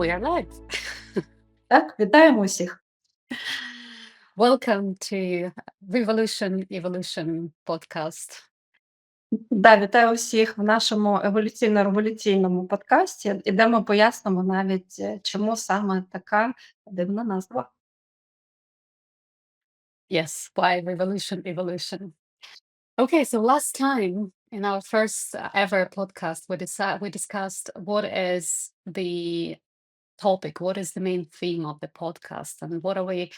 we are live. Так, вітаємо усіх. Welcome to Revolution Evolution podcast. Да, вітаю усіх в нашому еволюційно-революційному подкасті, і де ми пояснимо навіть, чому саме така дивна назва. Yes, why Revolution Evolution? Okay, so last time in our first ever podcast, we discussed what is the topic, what is the main theme of the podcast, and what are we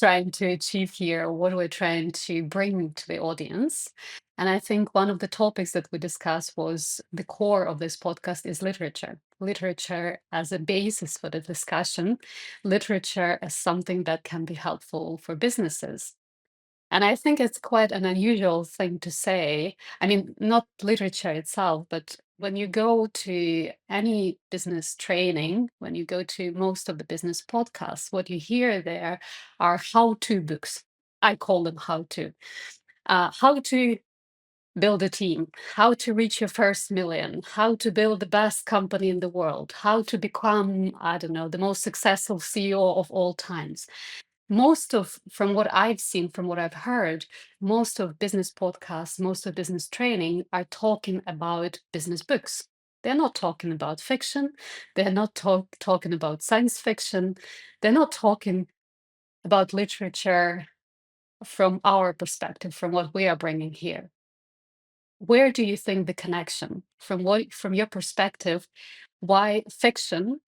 trying to achieve here, what are we trying to bring to the audience. And I think one of the topics that we discussed was the core of this podcast is literature. Literature as a basis for the discussion, literature as something that can be helpful for businesses. And I think it's quite an unusual thing to say. I mean, not literature itself, but when you go to any business training, when you go to most of the business podcasts, what you hear there are how-to books. I call them how-to. How to build a team, how to reach your first million, how to build the best company in the world, how to become, I don't know, the most successful CEO of all times. From what I've seen, from what I've heard, most of business podcasts, most of business training are talking about business books. They're not talking about fiction. They're not talking about science fiction. They're not talking about literature from our perspective, from what we are bringing here. Where do you think the connection, from your perspective, why fiction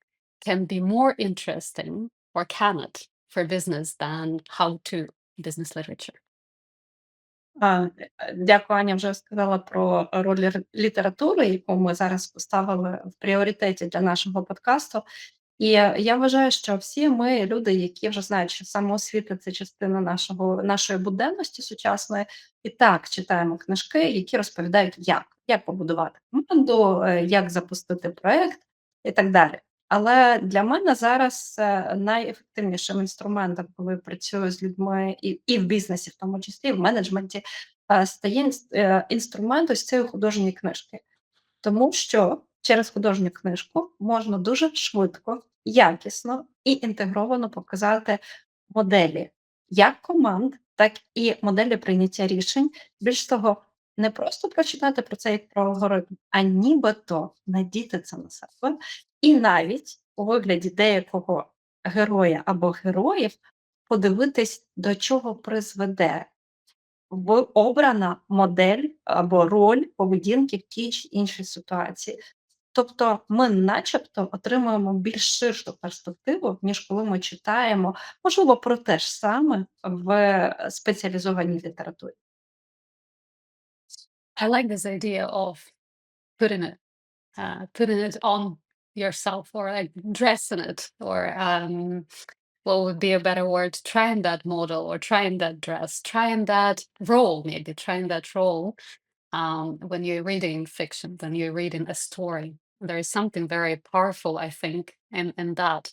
can be more interesting or can it for business than how to business literature? Дякую, Аня вже сказала про роль літератури, яку ми зараз поставили в пріоритеті для нашого подкасту. І я вважаю, що всі ми люди, які вже знають, що самоосвіта це частина нашої буденності сучасної, і так читаємо книжки, які розповідають, як побудувати команду, як запустити проект і так далі. Але для мене зараз найефективнішим інструментом, коли працюю з людьми і в бізнесі, в тому числі, і в менеджменті, стає інструмент ось цієї художньої книжки. Тому що через художню книжку можна дуже швидко, якісно і інтегровано показати моделі як команд, так і моделі прийняття рішень. Більш того, не просто прочитати про це як про алгоритм, а нібито надіти це на себе. І навіть у вигляді деякого героя або героїв подивитись, до чого призведе обрана модель або роль поведінки в тій чи іншій ситуації. Тобто ми начебто отримуємо більш ширшу перспективу, ніж коли ми читаємо, можливо, про те ж саме в спеціалізованій літературі. I like this idea of putting it on yourself, or like dressing it, or what would be a better word, trying that model or trying that dress, trying that role, maybe trying that role when you're reading fiction, when you're reading a story. There is something very powerful, I think, in that.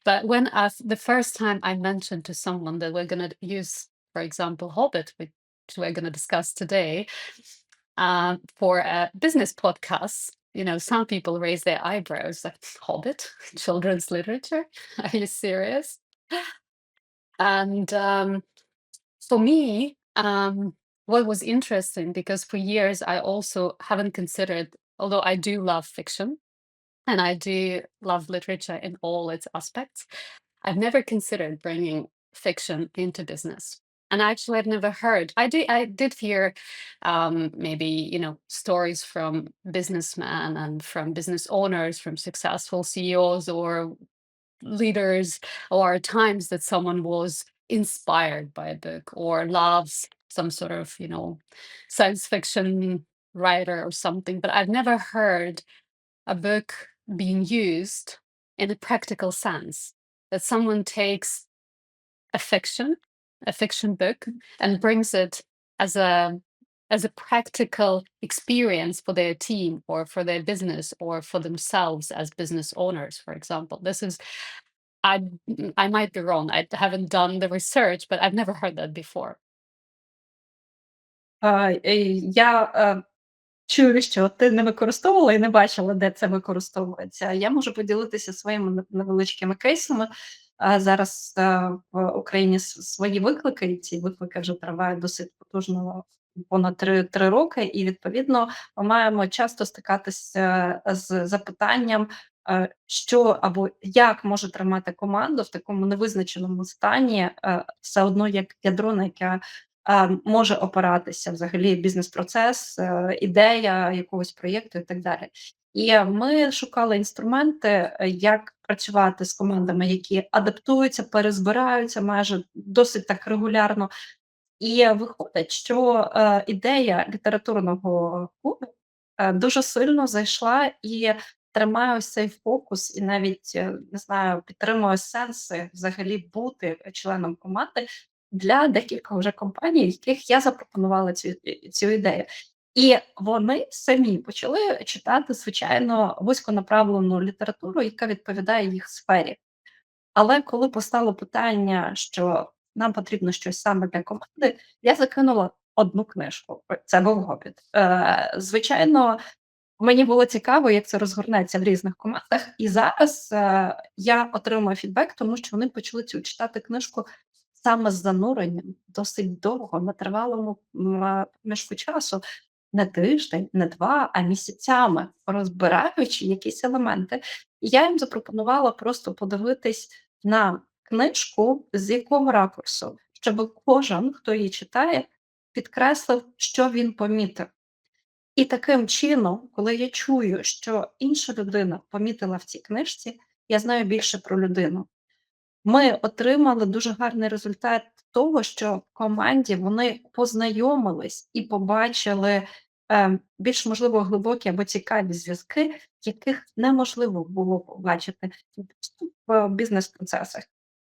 But when the first time I mentioned to someone that we're going to use, for example, Hobbit, which we're going to discuss today, for a business podcast, some people raise their eyebrows like, Hobbit, children's literature? Are you serious? And for me, what was interesting, because for years I also haven't considered, although I do love fiction and I do love literature in all its aspects, I've never considered bringing fiction into business. And actually, I've never heard. I did hear maybe stories from businessmen and from business owners, from successful CEOs or leaders, or times that someone was inspired by a book or loves some sort of science fiction writer or something, but I've never heard a book being used in a practical sense, that someone takes a fiction book and brings it as a practical experience for their team or for their business or for themselves as business owners, for example. This is I might be wrong. I haven't done the research, but I've never heard that before. Я чую, що ти не використовувала і не бачила, де це використовується. Я можу поділитися своїми невеличкими кейсами. Зараз, в Україні свої виклики, і ці виклики вже тривають досить потужно понад 3 роки. І відповідно ми маємо часто стикатися з запитанням, що або як може тримати команду в такому невизначеному стані, все одно як ядро, на яке може опиратися взагалі бізнес-процес, ідея якогось проєкту і так далі. І ми шукали інструменти, як працювати з командами, які адаптуються, перезбираються майже досить так регулярно. І виходить, що, ідея літературного клубу, дуже сильно зайшла і тримає ось цей фокус, і навіть, не знаю, підтримує сенси взагалі бути членом команди для декількох вже компаній, яких я запропонувала цю ідею. І вони самі почали читати, звичайно, вузьконаправлену літературу, яка відповідає їх сфері. Але коли постало питання, що нам потрібно щось саме для команди, я закинула одну книжку. Це був "Гобіт". Звичайно, мені було цікаво, як це розгорнеться в різних командах. І зараз, я отримую фідбек, тому що вони почали цю читати книжку саме з зануренням досить довго, на тривалому, проміжку часу. Не тиждень, не 2, а місяцями, розбираючи якісь елементи. І я їм запропонувала просто подивитись на книжку, з якого ракурсу, щоб кожен, хто її читає, підкреслив, що він помітив. І таким чином, коли я чую, що інша людина помітила в цій книжці, я знаю більше про людину. Ми отримали дуже гарний результат того, що в команді вони познайомились і побачили, більш, можливо, глибокі або цікаві зв'язки, яких неможливо було побачити в бізнес-процесах.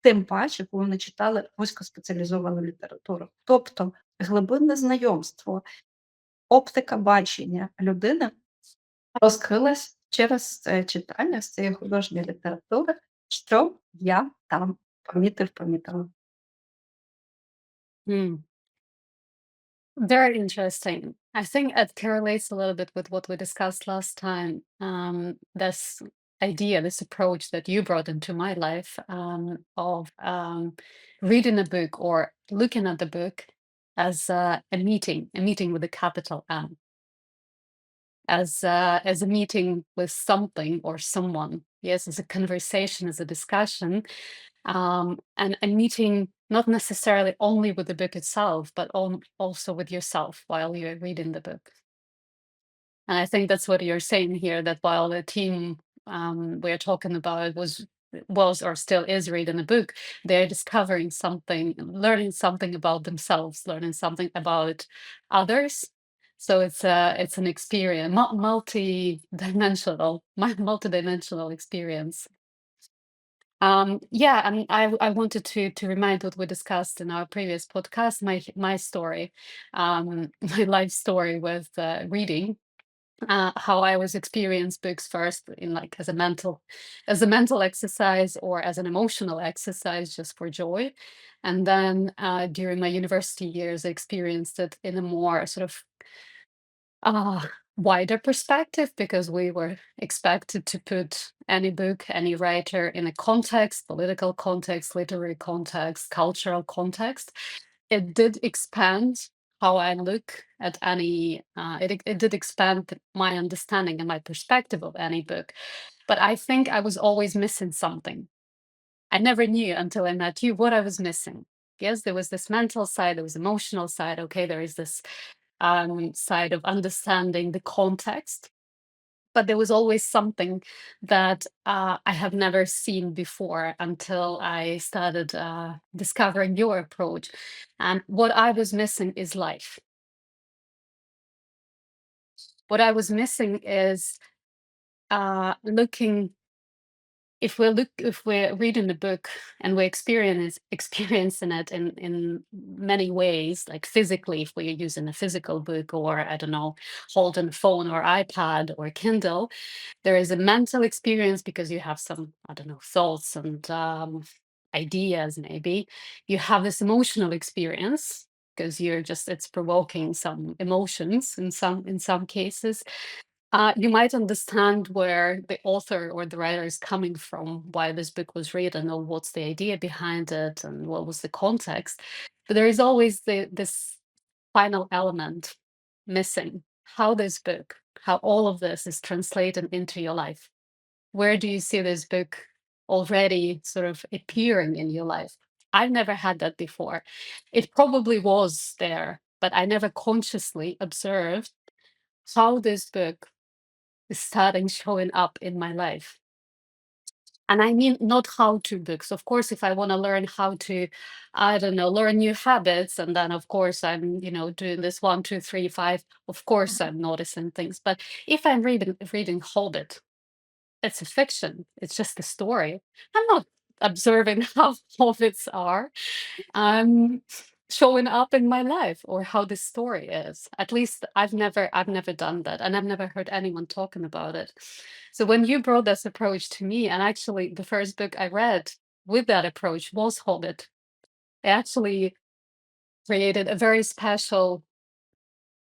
Тим паче, коли вони читали вузькоспеціалізовану літературу. Тобто глибинне знайомство, оптика бачення людини розкрилась через читання з цієї художньої літератури, що я там помітила. Hmm. Very interesting. I think it correlates a little bit with what we discussed last time. This idea, this approach that you brought into my life, of reading a book or looking at the book as a meeting with a capital M, as a meeting with something or someone. Yes, as a conversation, as a discussion, and a meeting not necessarily only with the book itself, but also with yourself while you're reading the book. And I think that's what you're saying here, that while the team we're talking about was or still is reading a book, they're discovering something, learning something about themselves, learning something about others. So it's an experience, multi-dimensional, multi-dimensional experience. Yeah, and I wanted to remind what we discussed in our previous podcast, my story, my life story with reading, how I was experienced books first in like as a mental exercise or as an emotional exercise just for joy, and then during my university years, I experienced it in a more sort of uh, wider perspective because we were expected to put any book, any writer in a context, political context, literary context, cultural context. It did expand how I look at any, it did expand my understanding and my perspective of any book. But I think I was always missing something. I never knew until I met you what I was missing. Yes, there was this mental side, there was emotional side. Okay, there is this side of understanding the context. But there was always something that I have never seen before until I started discovering your approach. And what I was missing is life. What I was missing is looking if we're reading the book and we're experiencing it in many ways, like physically, if we're using a physical book, or I don't know, holding a phone or iPad or Kindle, there is a mental experience because you have some, I don't know, thoughts and ideas. Maybe you have this emotional experience, because you're just it's provoking some emotions in some cases. You might understand where the author or the writer is coming from, why this book was written, or what's the idea behind it, and what was the context. But there is always this final element missing. How this book, how all of this is translated into your life. Where do you see this book already sort of appearing in your life? I've never had that before. It probably was there, but I never consciously observed how this book is starting showing up in my life. And I mean, not how to books. Of course, if I want to learn how to, I don't know, learn new habits, and then of course I'm, doing this 1, 2, 3, 5. Of course, I'm noticing things. But if I'm reading Hobbit, it's a fiction. It's just a story. I'm not observing how hobbits are showing up in my life or how this story is. At least I've never done that, and I've never heard anyone talking about it. So when you brought this approach to me, and actually the first book I read with that approach was Hobbit, it actually created a very special,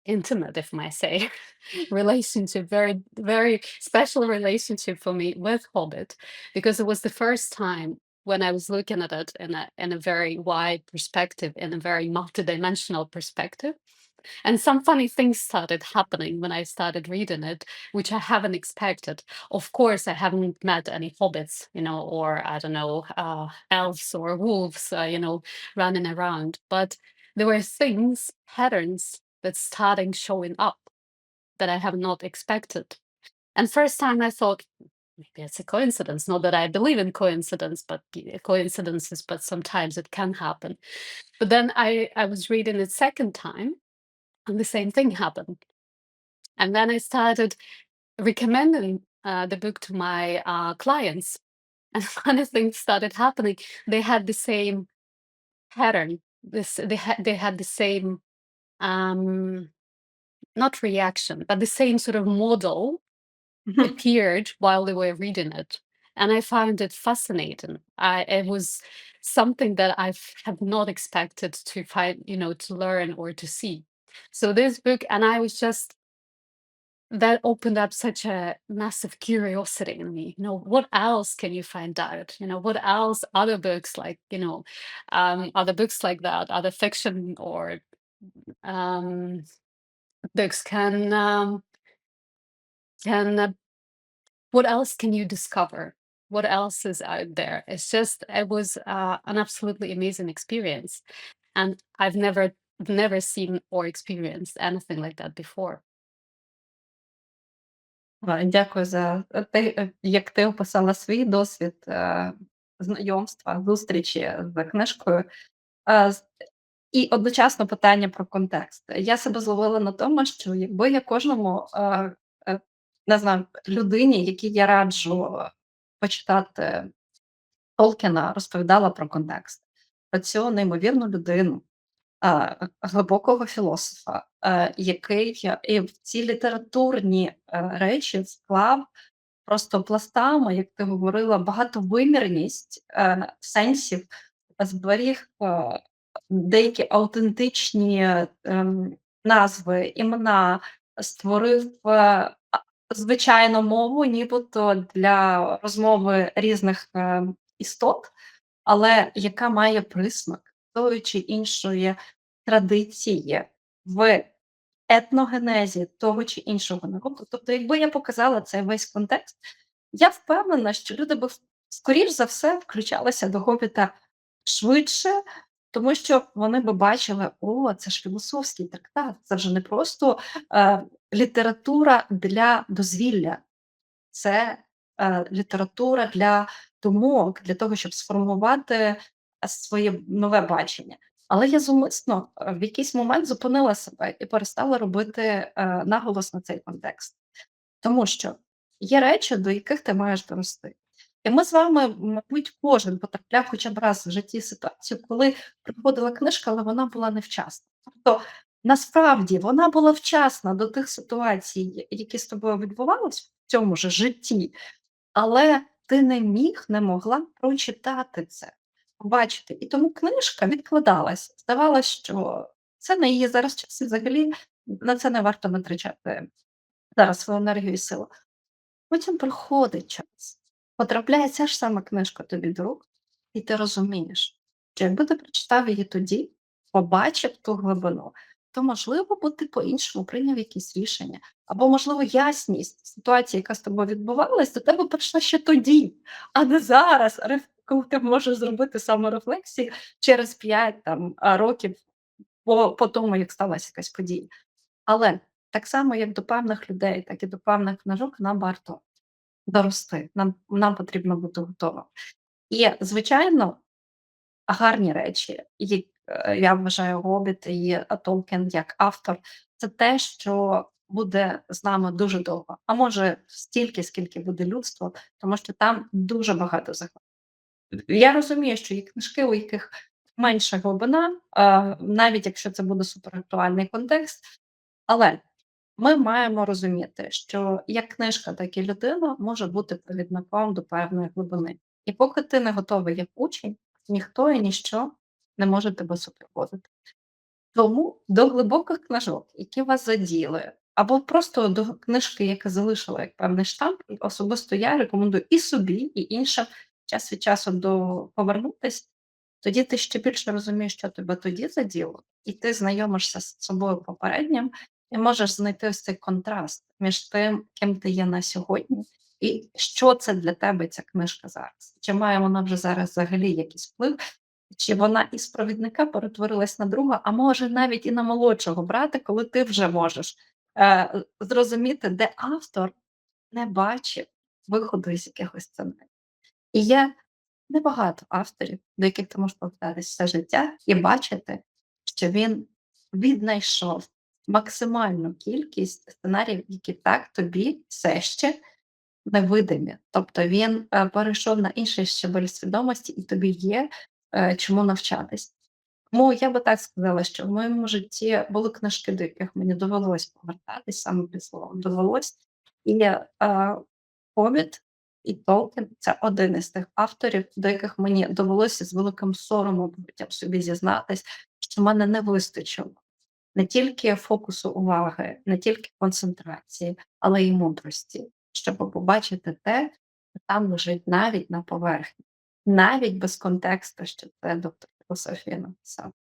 intimate, if I may say, relationship, very, very special relationship for me with Hobbit, because it was the first time when I was looking at it in a very wide perspective, in a very multidimensional perspective. And some funny things started happening when I started reading it, which I haven't expected. Of course, I haven't met any hobbits, or I don't know, elves or wolves, running around. But there were things, patterns that starting showing up that I have not expected. And first time I thought, maybe it's a coincidence. Not that I believe in coincidences, but sometimes it can happen. But then I was reading it second time, and the same thing happened. And then I started recommending the book to my clients, and funny things started happening. They had the same pattern. They had the same um, not reaction, but the same sort of model appeared while they were reading it. And I found it fascinating. It was something that have not expected to find, to learn or to see. So this book, and I was just, that opened up such a massive curiosity in me. What else can you find out? What else, other books like, other books like that, other fiction or um, books can what else can you discover? What else is out there? It was an absolutely amazing experience. And I've never seen or experienced anything like that before. Дякую за те, як ти описала свій досвід, знайомства, зустрічі з книжкою. З І одночасно питання про контекст. Я себе зловила на тому, що якби я кожному, не знаю, людині, якій я раджу почитати Толкіна, розповідала про контекст, про цю неймовірну людину, глибокого філософа, який і в ці літературні, речі склав просто пластами, як ти говорила, багатовимірність, сенсів, зберіг, деякі автентичні, назви, імена, створив, звичайну мову, нібито для розмови різних, істот, але яка має присмак тої чи іншої традиції в етногенезі того чи іншого народу. Тобто, якби я показала цей весь контекст, я впевнена, що люди би скоріш за все включалися до "Хобіта" швидше, тому що вони би бачили: "О, це ж філософський трактат, це вже не просто, література для дозвілля, це, література для думок, для того, щоб сформувати, своє нове бачення". Але я зумисно, в якийсь момент зупинила себе і перестала робити, наголос на цей контекст. Тому що є речі, до яких ти маєш дорости. І ми з вами, мабуть, кожен потрапляв хоча б раз в житті ситуацію, коли приходила книжка, але вона була невчасна. Тобто, насправді вона була вчасна до тих ситуацій, які з тобою відбувались в цьому ж житті, але ти не міг, не могла прочитати це, побачити. І тому книжка відкладалась. Здавалось, що це не її зараз час, і взагалі на це не варто витрачати зараз свою енергію і силу. Потім проходить час, потрапляє ця ж сама книжка тобі до рук, і ти розумієш, що якби ти прочитав її тоді, побачив ту глибину, то, можливо, би ти по-іншому прийняв якісь рішення. Або, можливо, ясність ситуації, яка з тобою відбувалась, до тебе прийшла ще тоді, а не зараз, коли ти можеш зробити саморефлексію через 5 років по тому, як сталася якась подія. Але так само, як до певних людей, так і до певних книжок нам варто дорости. Нам потрібно бути готовим. І, звичайно, гарні речі, я вважаю, Гобіт і Толкін як автор, це те, що буде з нами дуже довго, а може стільки, скільки буде людство, тому що там дуже багато захоплень. Я розумію, що є книжки, у яких менша глибина, навіть якщо це буде суперактуальний контекст, але ми маємо розуміти, що як книжка, так і людина може бути провідником до певної глибини. І поки ти не готовий як учень, ніхто і ніщо не може тебе супроводити. Тому до глибоких книжок, які вас заділи, або просто до книжки, яка залишила як певний штамп, і особисто я рекомендую і собі, і іншим час від часу повернутись, тоді ти ще більше розумієш, що тебе тоді заділо, і ти знайомишся з собою попереднім, і можеш знайти ось цей контраст між тим, ким ти є на сьогодні, і що це для тебе ця книжка зараз. Чи має вона вже зараз взагалі якийсь вплив, чи вона із провідника перетворилась на друга, а може навіть і на молодшого брата, коли ти вже можеш зрозуміти, де автор не бачив виходу із якихось сценаріїв. І є небагато авторів, до яких ти можеш повертатись все життя і бачити, що він віднайшов максимальну кількість сценаріїв, які так тобі все ще невидимі. Тобто він перейшов на інший щабель свідомості, і тобі є чому навчатись. Тому я би так сказала, що в моєму житті були книжки, до яких мені довелось повертатись, саме під словом довелось. І Хобіт і Толкін це один із тих авторів, до яких мені довелося з великим соромом хоча б собі зізнатись, що в мене не вистачило не тільки фокусу уваги, не тільки концентрації, але й мудрості, щоб побачити те, що там лежить навіть на поверхні, навіть без контексту, що це доктор філософії написав.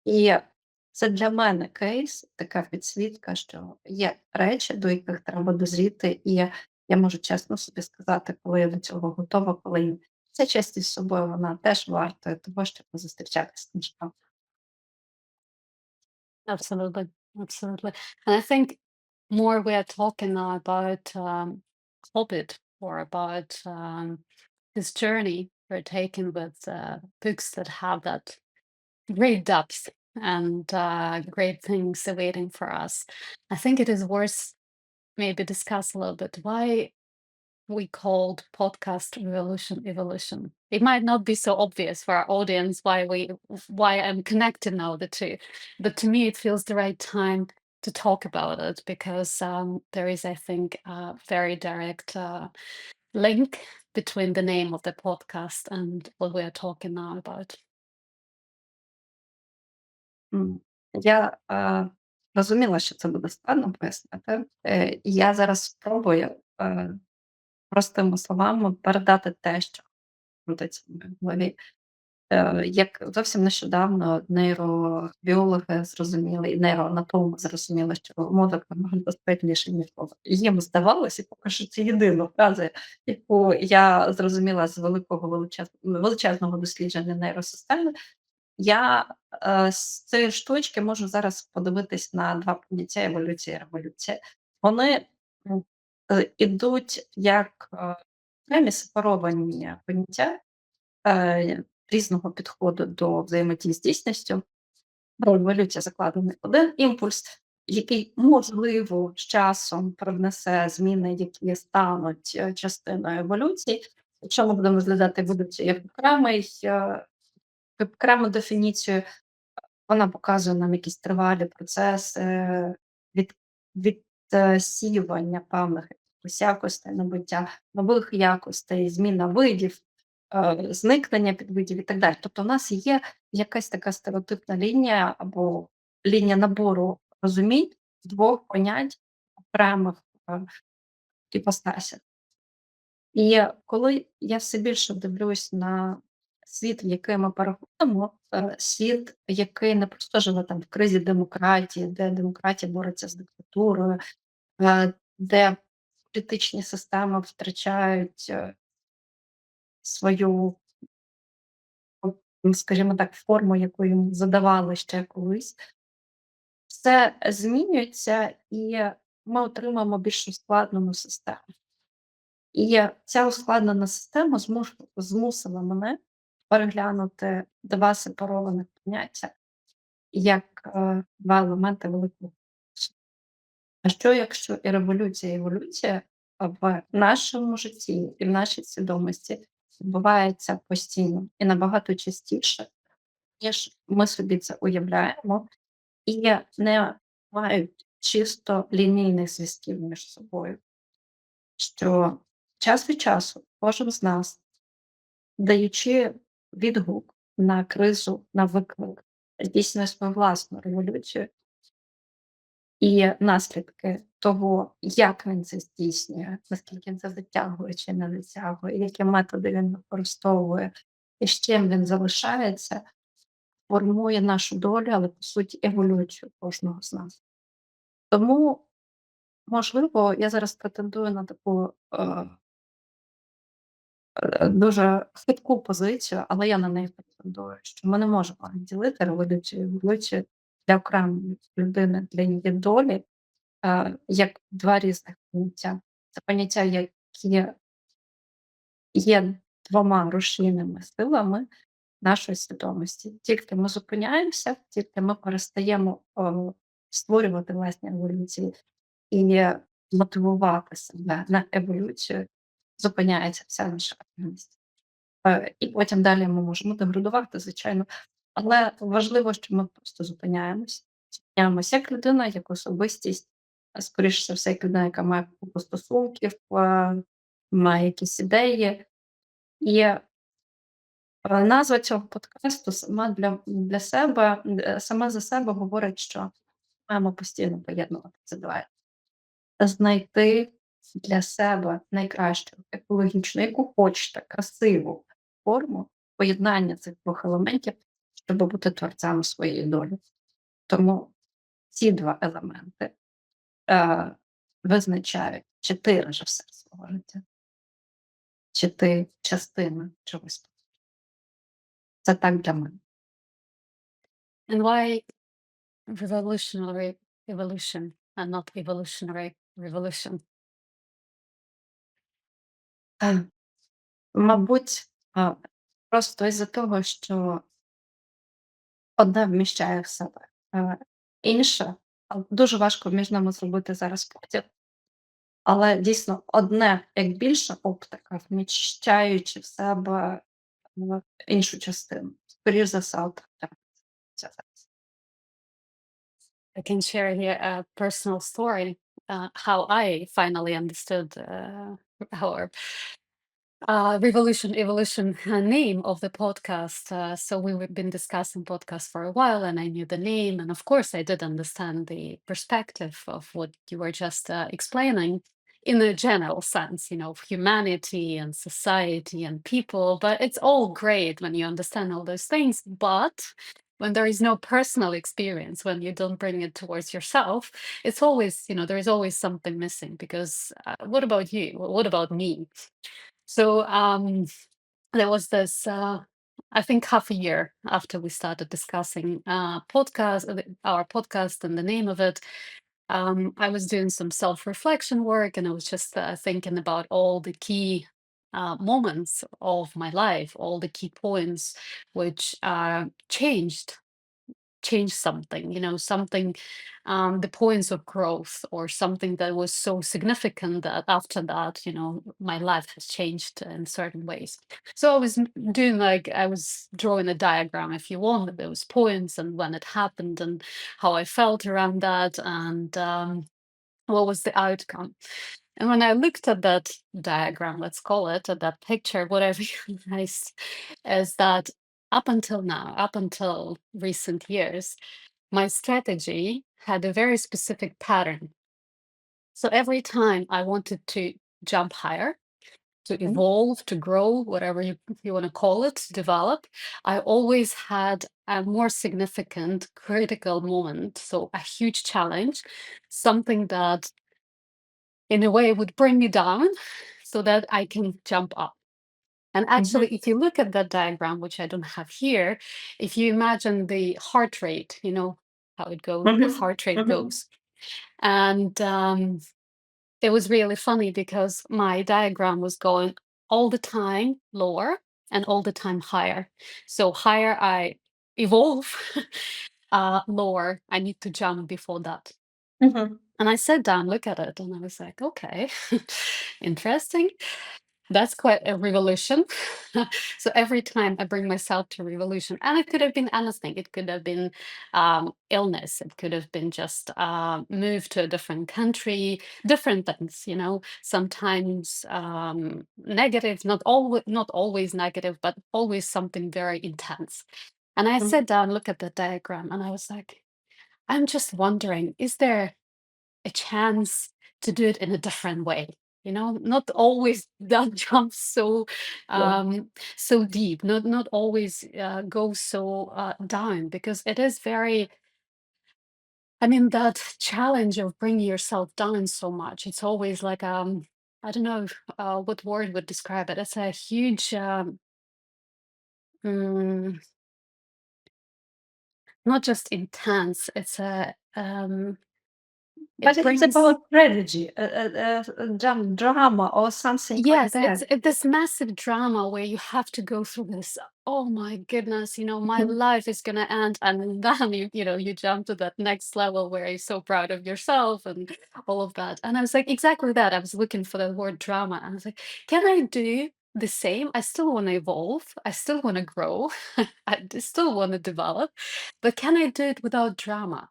І це для мене кейс, така підсвітка, що є речі, до яких треба дозріти, і я можу чесно собі сказати, коли я до цього готова, коли ні. Ця чесність з собою, вона теж варта того, щоб зустрічатися з книжками. Absolutely, absolutely. And I think more we are talking now about Hobbit or about this journey we're taking with books that have that great depth and great things awaiting for us. I think it is worth maybe discuss a little bit why we called podcast revolution evolution. It might not be so obvious for our audience why I'm connecting now the two, but to me it feels the right time to talk about it because there is, I think, a very direct link between the name of the podcast and what we are talking now about. Я розуміла, що це буде складно пояснити. Я зараз спробую простими словами передати те, що крутиться в моїй голові. Як зовсім нещодавно нейробіологи зрозуміли, і нейроанатоми зрозуміли, що мозок набагато безпечніший, ніж мозок. Їм здавалося, і поки що це єдина фраза, яку я зрозуміла з величезного дослідження нейросистеми. Я з цієї штучки можу зараз подивитись на два поняття еволюція і революція. Вони ідуть як окремі сепаровані поняття різного підходу до взаємодії з дійсністю. Еволюція закладений один імпульс, який, можливо, з часом привнесе зміни, які стануть частиною еволюції. Якщо ми будемо розглядати еволюцію як окрему дефініцію, вона показує нам якісь тривалі процеси від відсіювання певних якихось якостей, набуття нових якостей, зміна видів, зникнення підвидів і так далі. Тобто у нас є якась така стереотипна лінія або лінія набору розумінь двох понять окремих іпостасях. І коли я все більше дивлюсь на світ, в який ми переходимо, світ, який не просто живе там в кризі демократії, де демократія бореться з диктатурою, де політичні системи втрачають свою, скажімо так, форму, яку їм задавали ще колись. Все змінюється, і ми отримаємо більш ускладнену систему. І ця ускладнена система змусила мене переглянути 2 сепарованих поняття як, 2 елементи великого процесу. А що якщо і революція, і еволюція в нашому житті і в нашій свідомості відбувається постійно і набагато частіше, ніж ми собі це уявляємо, і не мають чисто лінійних зв'язків між собою? Що час від часу кожен з нас, даючи відгук на кризу, на виклик, здійснює свою власну революцію, і наслідки того, як він це здійснює, наскільки він це затягує чи не затягує, які методи він використовує, і з чим він залишається, формує нашу долю, але по суті еволюцію кожного з нас. Тому, можливо, я зараз претендую на таку дуже хитку позицію, але я на неї претендую, що ми не можемо ділити революцію і еволюцію для окремої людини, для її долі, як 2 різних поняття. Це поняття, які є 2 рушійними силами нашої свідомості. Тільки ми зупиняємося, тільки ми перестаємо, створювати власні еволюції і мотивувати себе на еволюцію, зупиняється вся наша активність. І потім далі ми можемо деградувати, звичайно. Але важливо, що ми просто зупиняємось. Зупиняємось як людина, як особистість, скоріше за все, як людина, яка має купу стосунків, має якісь ідеї. І назва цього подкасту сама для себе, сама за себе говорить, що маємо постійно поєднувати ці 2. Знайти для себе найкращу екологічну, яку хочете, красиву форму поєднання цих 2 елементів, щоб бути творцями своєї долі. Тому ці 2 елементи визначають, чи ти режисер свого життя, чи ти частина чогось. Це так для мене. And why revolutionary evolution and not evolutionary revolution? Е, Мабуть, просто із-за того, що одне вміщає в себе, інше, дуже важко між ними зробити зараз поділ. Але дійсно одне, як більша оптика, вміщаючи в себе, іншу частину. Скоріш за все, так. I can share here a personal story, how I finally understood our revolution evolution name of the podcast. So we've been discussing podcasts for a while, and I knew the name, and of course I did understand the perspective of what you were just explaining in a general sense, of humanity and society and people. But it's all great when you understand all those things, but when there is no personal experience, when you don't bring it towards yourself, it's always, there is always something missing. Because what about you? What about me? So there was this, I think, half a year after we started discussing our podcast and the name of it. I was doing some self-reflection work, and I was just thinking about all the key moments of my life, all the key points which changed something, something, the points of growth, or something that was so significant that after that, my life has changed in certain ways. So I was doing, like, I was drawing a diagram, if you want, of those points and when it happened and how I felt around that, and what was the outcome. And when I looked at that diagram, let's call it, at that picture, what I realized is that up until now, up until recent years, my strategy had a very specific pattern. So every time I wanted to jump higher, to Мгм. evolve, to grow, whatever you want to call it, develop, I always had a more significant critical moment. So a huge challenge, something that in a way would bring me down so that I can jump up. And Мгм. actually, if you look at that diagram, which I don't have here, if you imagine the heart rate, you know how it goes, the Мгм. heart rate Мгм. goes. And it was really funny because my diagram was going all the time lower and all the time higher. So higher I evolve, lower I need to jump before that. Мгм. And I sat down, look at it, and I was like, okay, interesting. That's quite a revolution. So every time I bring myself to revolution, and it could have been anything. It could have been illness. It could have been just move to a different country, different things. You know, sometimes negative, not always negative, but always something very intense. And I Мгм. sat down, look at the diagram, and I was like, I'm just wondering, is there a chance to do it in a different way, you know, not always that jump so Да. so deep, not always go so down, because it is very, I mean, that challenge of bringing yourself down so much, it's always like I don't know what word would describe it. It's a huge mm, not just intense, it's a But it it's brings. about strategy, drama or something like Yes, that. it's this massive drama where you have to go through this. Oh my goodness, you know, my Mhm. life is gonna end, and then you jump to that next level where you're so proud of yourself and all of that. And I was like, exactly that. I was looking for the word drama, and I was like, can I do the same? I still want to evolve. I still want to grow. Still want to develop, but can I do it without drama,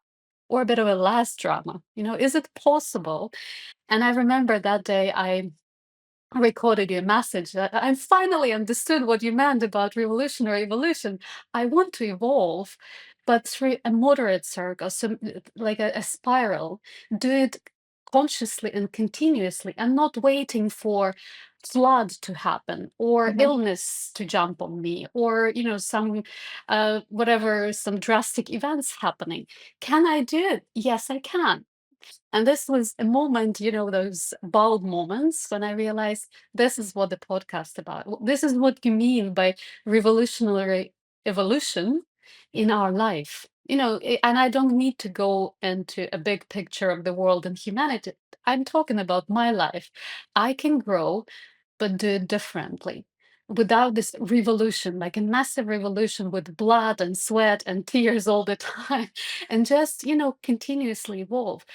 or a bit of a less drama? You know, is it possible? And I remember that day I recorded your message that I finally understood what you meant about revolutionary evolution. I want to evolve, but through a moderate circle, so like a spiral, do it consciously and continuously, and not waiting for flood to happen or Mhm. illness to jump on me, or some whatever, some drastic events happening. Can I do it? Yes, I can. And this was a moment, those bold moments when I realized this is what the podcast about. This is what you mean by revolutionary evolution in our life. And I don't need to go into a big picture of the world and humanity. I'm talking about my life. I can grow, but do it differently. Without this revolution, like a massive revolution with blood and sweat and tears all the time, and just, continuously evolve.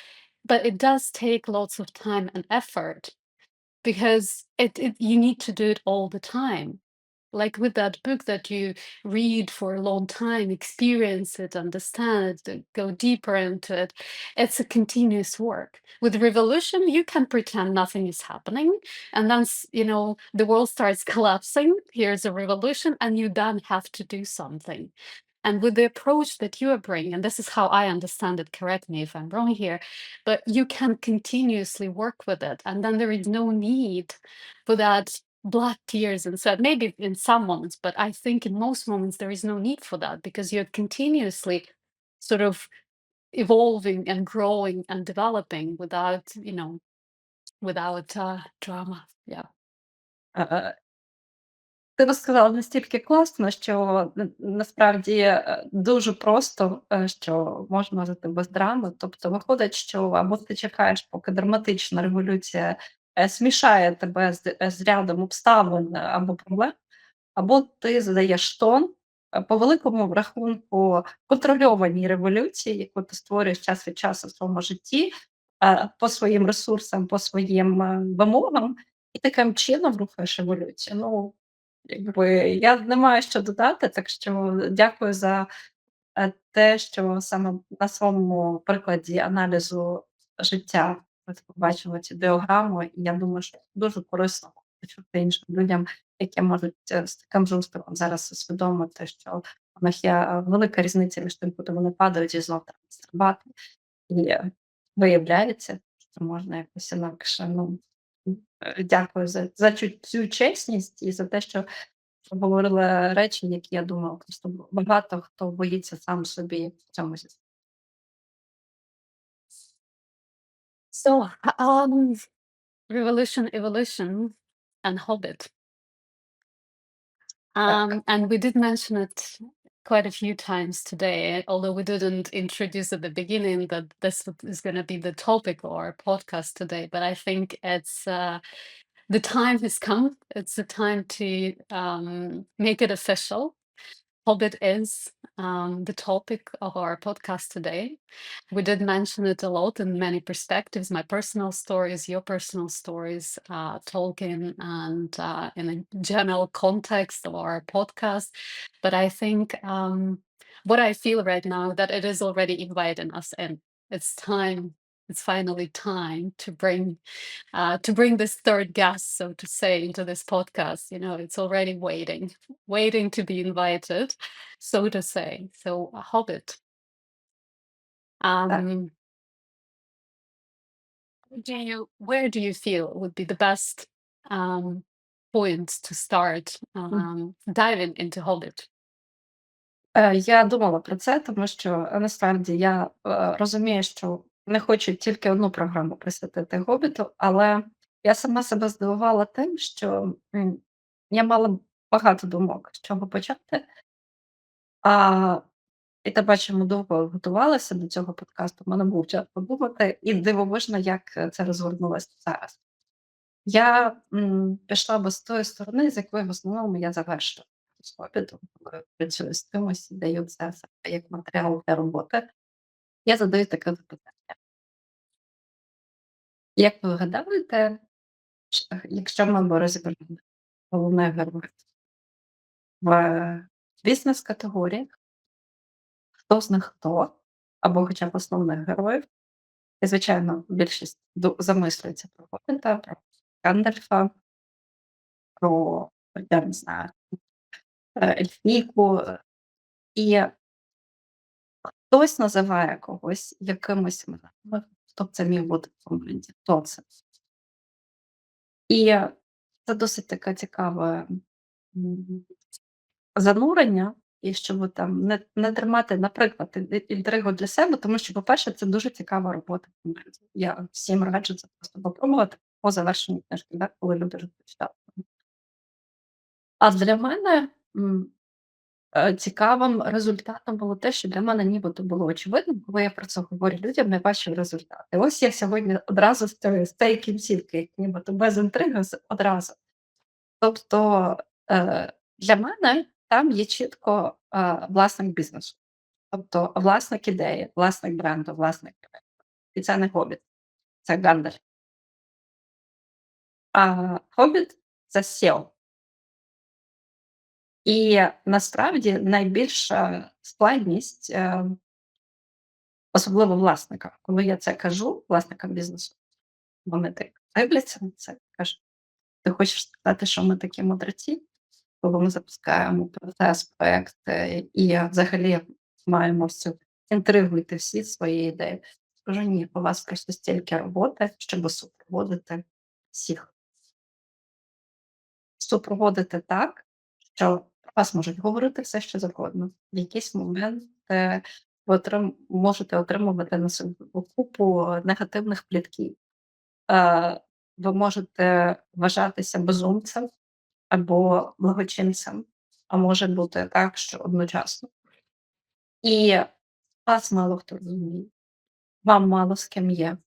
But it does take lots of time and effort, because you need to do it all the time. Like with that book that you read for a long time, experience it, understand it, go deeper into it. It's a continuous work. With revolution, you can pretend nothing is happening, and then the world starts collapsing. Here's a revolution, and you then have to do something. And with the approach that you are bringing, and this is how I understand it, correct me if I'm wrong here, but you can continuously work with it. And then there is no need for that blood, tears, and sweat. Maybe in some moments, but I think in most moments there is no need for that, because you're continuously sort of evolving and growing and developing without drama. Yeah. Е, Ти розказала настільки класно, що насправді, дуже просто, що можна жити без драми. Тобто виходить, що або ти чекаєш, поки драматична революція, змішає тебе з рядом обставин або проблем, або ти задаєш тон, по великому рахунку контрольованій революції, яку ти створюєш час від часу в своєму житті, по своїм ресурсам, по своїм, вимогам, і таким чином рухаєш еволюцію. Ну, якби я не маю що додати, так що дякую за, те, що саме на своєму прикладі аналізу життя ви побачили цю діаграму. І я думаю, що дуже корисно почути іншим людям, які можуть, з таким же успіхом зараз усвідомити, що в них є, велика різниця між тим, куди вони падають і знов стрибати. І виявляється, що можна якось інакше. Дякую за цю чесність і за те, що говорила речі, які я думала, просто багато хто боїться сам собі в цьому зізнатися. So, Revolution, Evolution, and Hobbit. Так, And we did mention it quite a few times today, although we didn't introduce at the beginning that is going to be the topic of our podcast today. But I think it's the time has come. It's the time to make it official. Hobbit is the topic of our podcast today. We did mention it a lot in many perspectives, my personal stories, your personal stories, Tolkien, and in a general context of our podcast. But I think what I feel right now that it is already inviting us in. It's time. It's finally time to bring this third guest, so to say, into this podcast. You know, it's already waiting to be invited, so to say. So, a Hobbit. так. Um, where do you feel would be the best um, point to start diving into Hobbit? Я думала про це, тому що насправді я розумію, що не хочу тільки одну програму присвятити "Хобіту", але я сама себе здивувала тим, що я мала багато думок, з чого почати. А, і тим паче ми довго готувалися до цього подкасту. У мене був час подумати, і дивовижно, як це розгорнулося зараз. Я пішла би з тої сторони, з якої в основному я завершила з "Хобітом", коли працюю з кимось і даю це себе як матеріал для роботи. Я задаю таке запитання: як ви гадаєте, якщо ми б розібрали головних героїв в бізнес-категоріях, хто з них хто, або хоча б основних героїв? І, звичайно, більшість замислюється про Хобіта, про Гандальфа, про, я не знаю, ельфійку, і хтось називає когось якимось іменами. Хто б це міг бути в моменті? Хто це? І це досить таке цікаве м, занурення, і щоб там не тримати, наприклад, інтригу для себе, тому що, по-перше, це дуже цікава робота. Я всім раджу це просто попробувати по завершенню книжки, да, коли люди вже прочитали. А для мене цікавим результатом було те, що для мене нібито було очевидно, коли я про це говорю людям, я бачу результати. Ось я сьогодні одразу з цієї кінцівки, як нібито без інтриги, одразу. Тобто для мене там є чітко власник бізнесу, тобто власник ідеї, власник бренду, власник проекту. І це не Хобіт, це Гандальф. А Хобіт це SEO. І насправді найбільша складність, особливо власникам, коли я це кажу власникам бізнесу, вони так дивляться на це, кажуть: "Ти хочеш сказати, що ми такі мудреці, коли ми запускаємо процес, проект, і взагалі маємо всю інтригу йти всі свої ідеї?" Кажу: "Ні, у вас просто стільки роботи, щоб супроводити всіх. Супроводити так, що про вас можуть говорити все, що завгодно. В якийсь момент, ви можете отримувати на собі купу негативних плітків. Ви можете вважатися безумцем або благочинцем, а може бути так, що одночасно. І вас мало хто розуміє, вам мало з ким є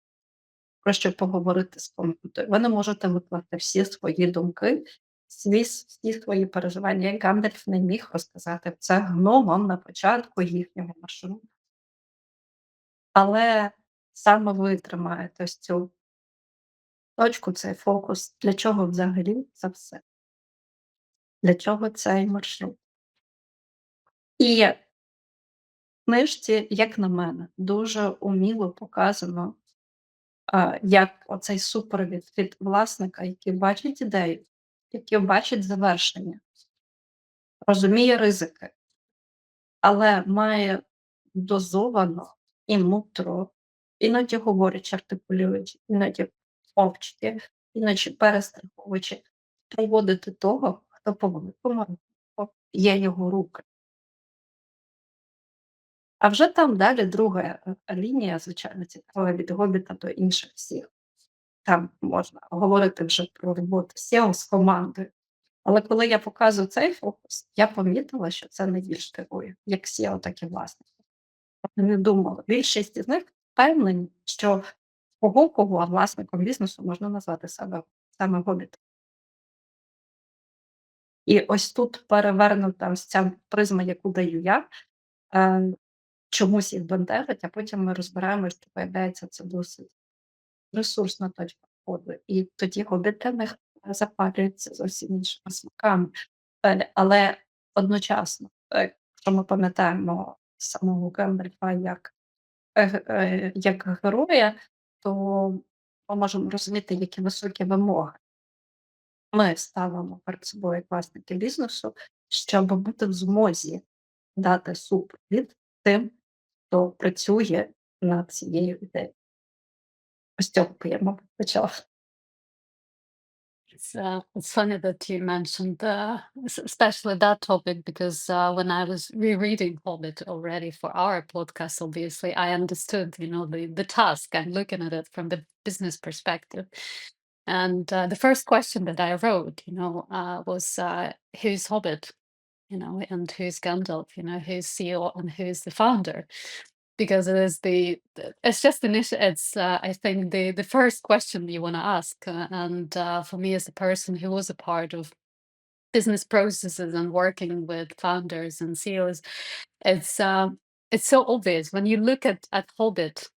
про що поговорити з командою. Ви не можете викласти всі свої думки, всі свої переживання. Як Гандальф не міг розказати це гномам на початку їхнього маршруту. Але саме ви тримаєте ось цю точку, цей фокус. Для чого взагалі це все? Для чого цей маршрут? І в книжці, як на мене, дуже уміло показано, як оцей супровід від власника, який бачить ідею, який бачить завершення, розуміє ризики, але має дозовано і мудро, іноді говорячи, артикулюючи, іноді мовчки, іноді перестраховуючи, приводити того, хто по великому рахунку є його руки. А вже там далі друга лінія, звичайно, цікава від Гобіта до інших всіх. Там можна говорити вже про роботу SEO з командою. Але коли я показую цей фокус, я помітила, що це найбільш дивує, як SEO, так і власники. Не думала. Більшість із них впевнені, що кого, а власником бізнесу можна назвати себе саме Гобіт. І ось тут перевернута ось ця призма, яку даю я, е, чомусь їх бентежить, а потім ми розбираємо, що виявляється, це досить ресурсна точка входу. І тоді Гобіт для них запалюється зовсім іншими смаками. Але одночасно, якщо ми пам'ятаємо самого Гендальфа як героя, то ми можемо розуміти, які високі вимоги ми ставимо перед собою як власники бізнесу, щоб бути в змозі дати супровід тим, хто працює над цією ідеєю. Ось з цього б я, мабуть, почала. It's funny that you mentioned especially that topic because when I was rereading Hobbit already for our podcast, obviously I understood, the task. I'm looking at it from the business perspective. And the first question that I wrote, was who's Hobbit, and who's Gandalf, who's CEO and who's the founder, because it is it's just it's I think the first question you want to ask, and for me as a person who was a part of business processes and working with founders and CEOs, it's so obvious when you look at Hobbit,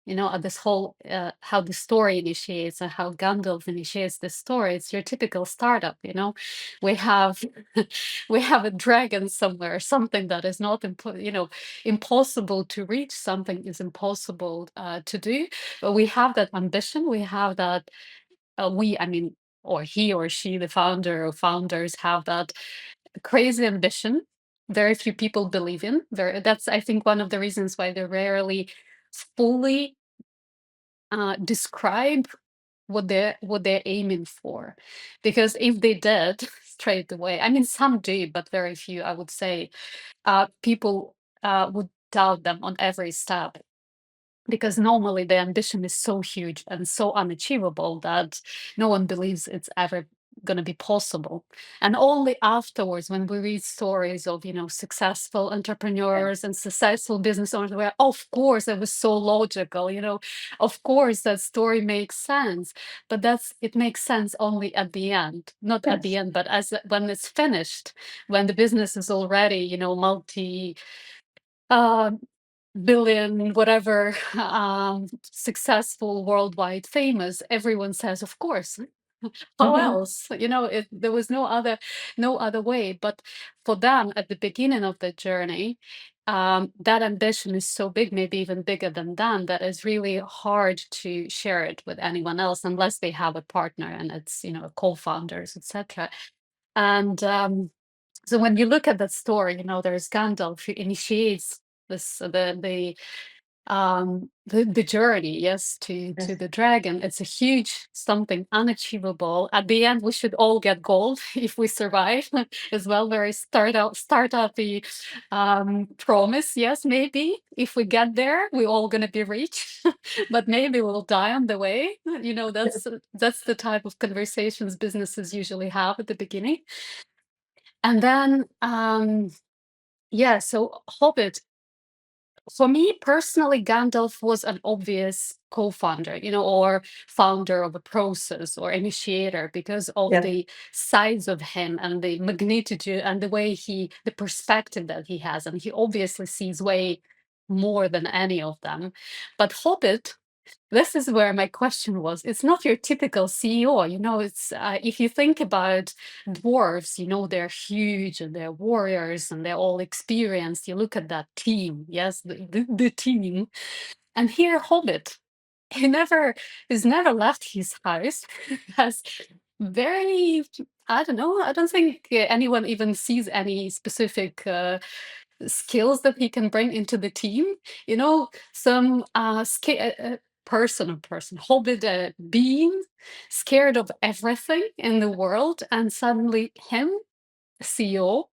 at this whole how the story initiates and how Gandalf initiates the story. It's your typical startup. We have we have a dragon somewhere, something that is not impossible to reach. Something is impossible to do, but we have that ambition. We have that. I mean, or he or she, the founder or founders, have that crazy ambition. Very few people believe in. That's I think one of the reasons why they're rarely fully describe what they're aiming for, because if they did straight away, I mean some do but very few, I would say, people would doubt them on every step, because normally the ambition is so huge and so unachievable that no one believes it's ever going to be possible. And only afterwards, when we read stories of successful entrepreneurs and successful business owners, where of course it was so logical, of course that story makes sense, but it makes sense only at the end, not at the Yes. end, but as when it's finished, when the business is already multi uh, billion, whatever, successful, worldwide, famous, everyone says, of course. How Mhm. else? There was no other way. But for them, at the beginning of the journey, that ambition is so big, maybe even bigger than them, that it's really hard to share it with anyone else unless they have a partner and it's co-founders, etc. And so when you look at that story, there's Gandalf who initiates this the journey, yes, to Yes. the dragon. It's a huge something unachievable. At the end we should all get gold if we survive as well. Very start out the promise. Yes, maybe if we get there we're all going to be rich, but maybe we'll die on the way. That's the type of conversations businesses usually have at the beginning. And then yeah, so Hobbit, for me personally, Gandalf was an obvious co-founder, or founder of a process or initiator, because of Yes. the size of him and the magnitude and the way the perspective that he has. And he obviously sees way more than any of them. But Hobbit, this is where my question was. It's not your typical CEO. It's if you think about dwarves, they're huge and they're warriors and they're all experienced. You look at that team, yes, the team. And here, Hobbit, he's never left his house. Has very, I don't know. I don't think anyone even sees any specific skills that he can bring into the team. You know, some person, Hobbit being scared of everything in the world, and suddenly him, CEO.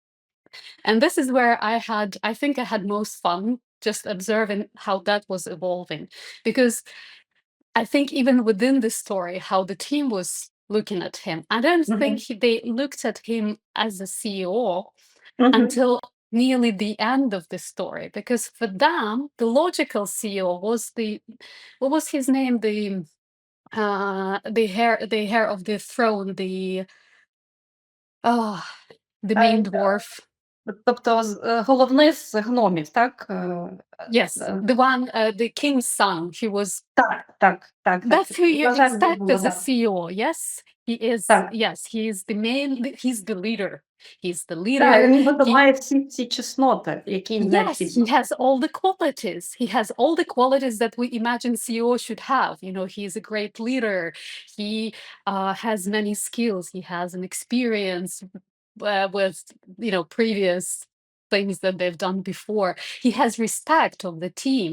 And this is where I think I had most fun just observing how that was evolving. Because I think even within the story, how the team was looking at him, I don't think Мгм. they looked at him as a CEO Мгм. until nearly the end of the story. Because for them, the logical CEO was what was his name? The heir of the throne, oh, the main dwarf. Тобто головний з гномів, так? Yes, the king's son. He was Так, так, так, так. That's who you На жаль, expect забула, as a да. CEO. Yes, he is. Так. Yes, he is he's the leader. He's the Так, leader. він нібито He має всі ці чесноти, які Yes, he необхідно. has all the qualities. He has all the qualities that we imagine CEO should have. You know, he is a great leader. He has many skills. He has an experience with, previous things that they've done before. He has respect of the team.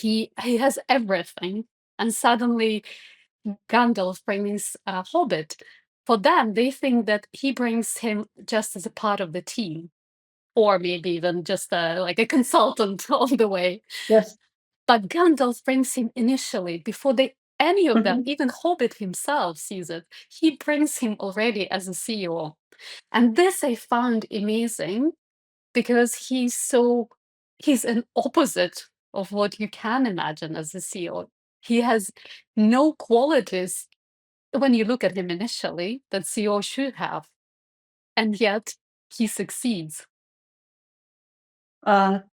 He has everything. And suddenly Gandalf brings Hobbit. For them, they think that he brings him just as a part of the team, or maybe even just like a consultant on the way. Yes. But Gandalf brings him initially before any of them, Мгм. even Hobbit himself sees it. He brings him already as a CEO, and this I found amazing because he's an opposite of what you can imagine as a CEO. He has no qualities when you look at him initially that CEO should have, and yet he succeeds.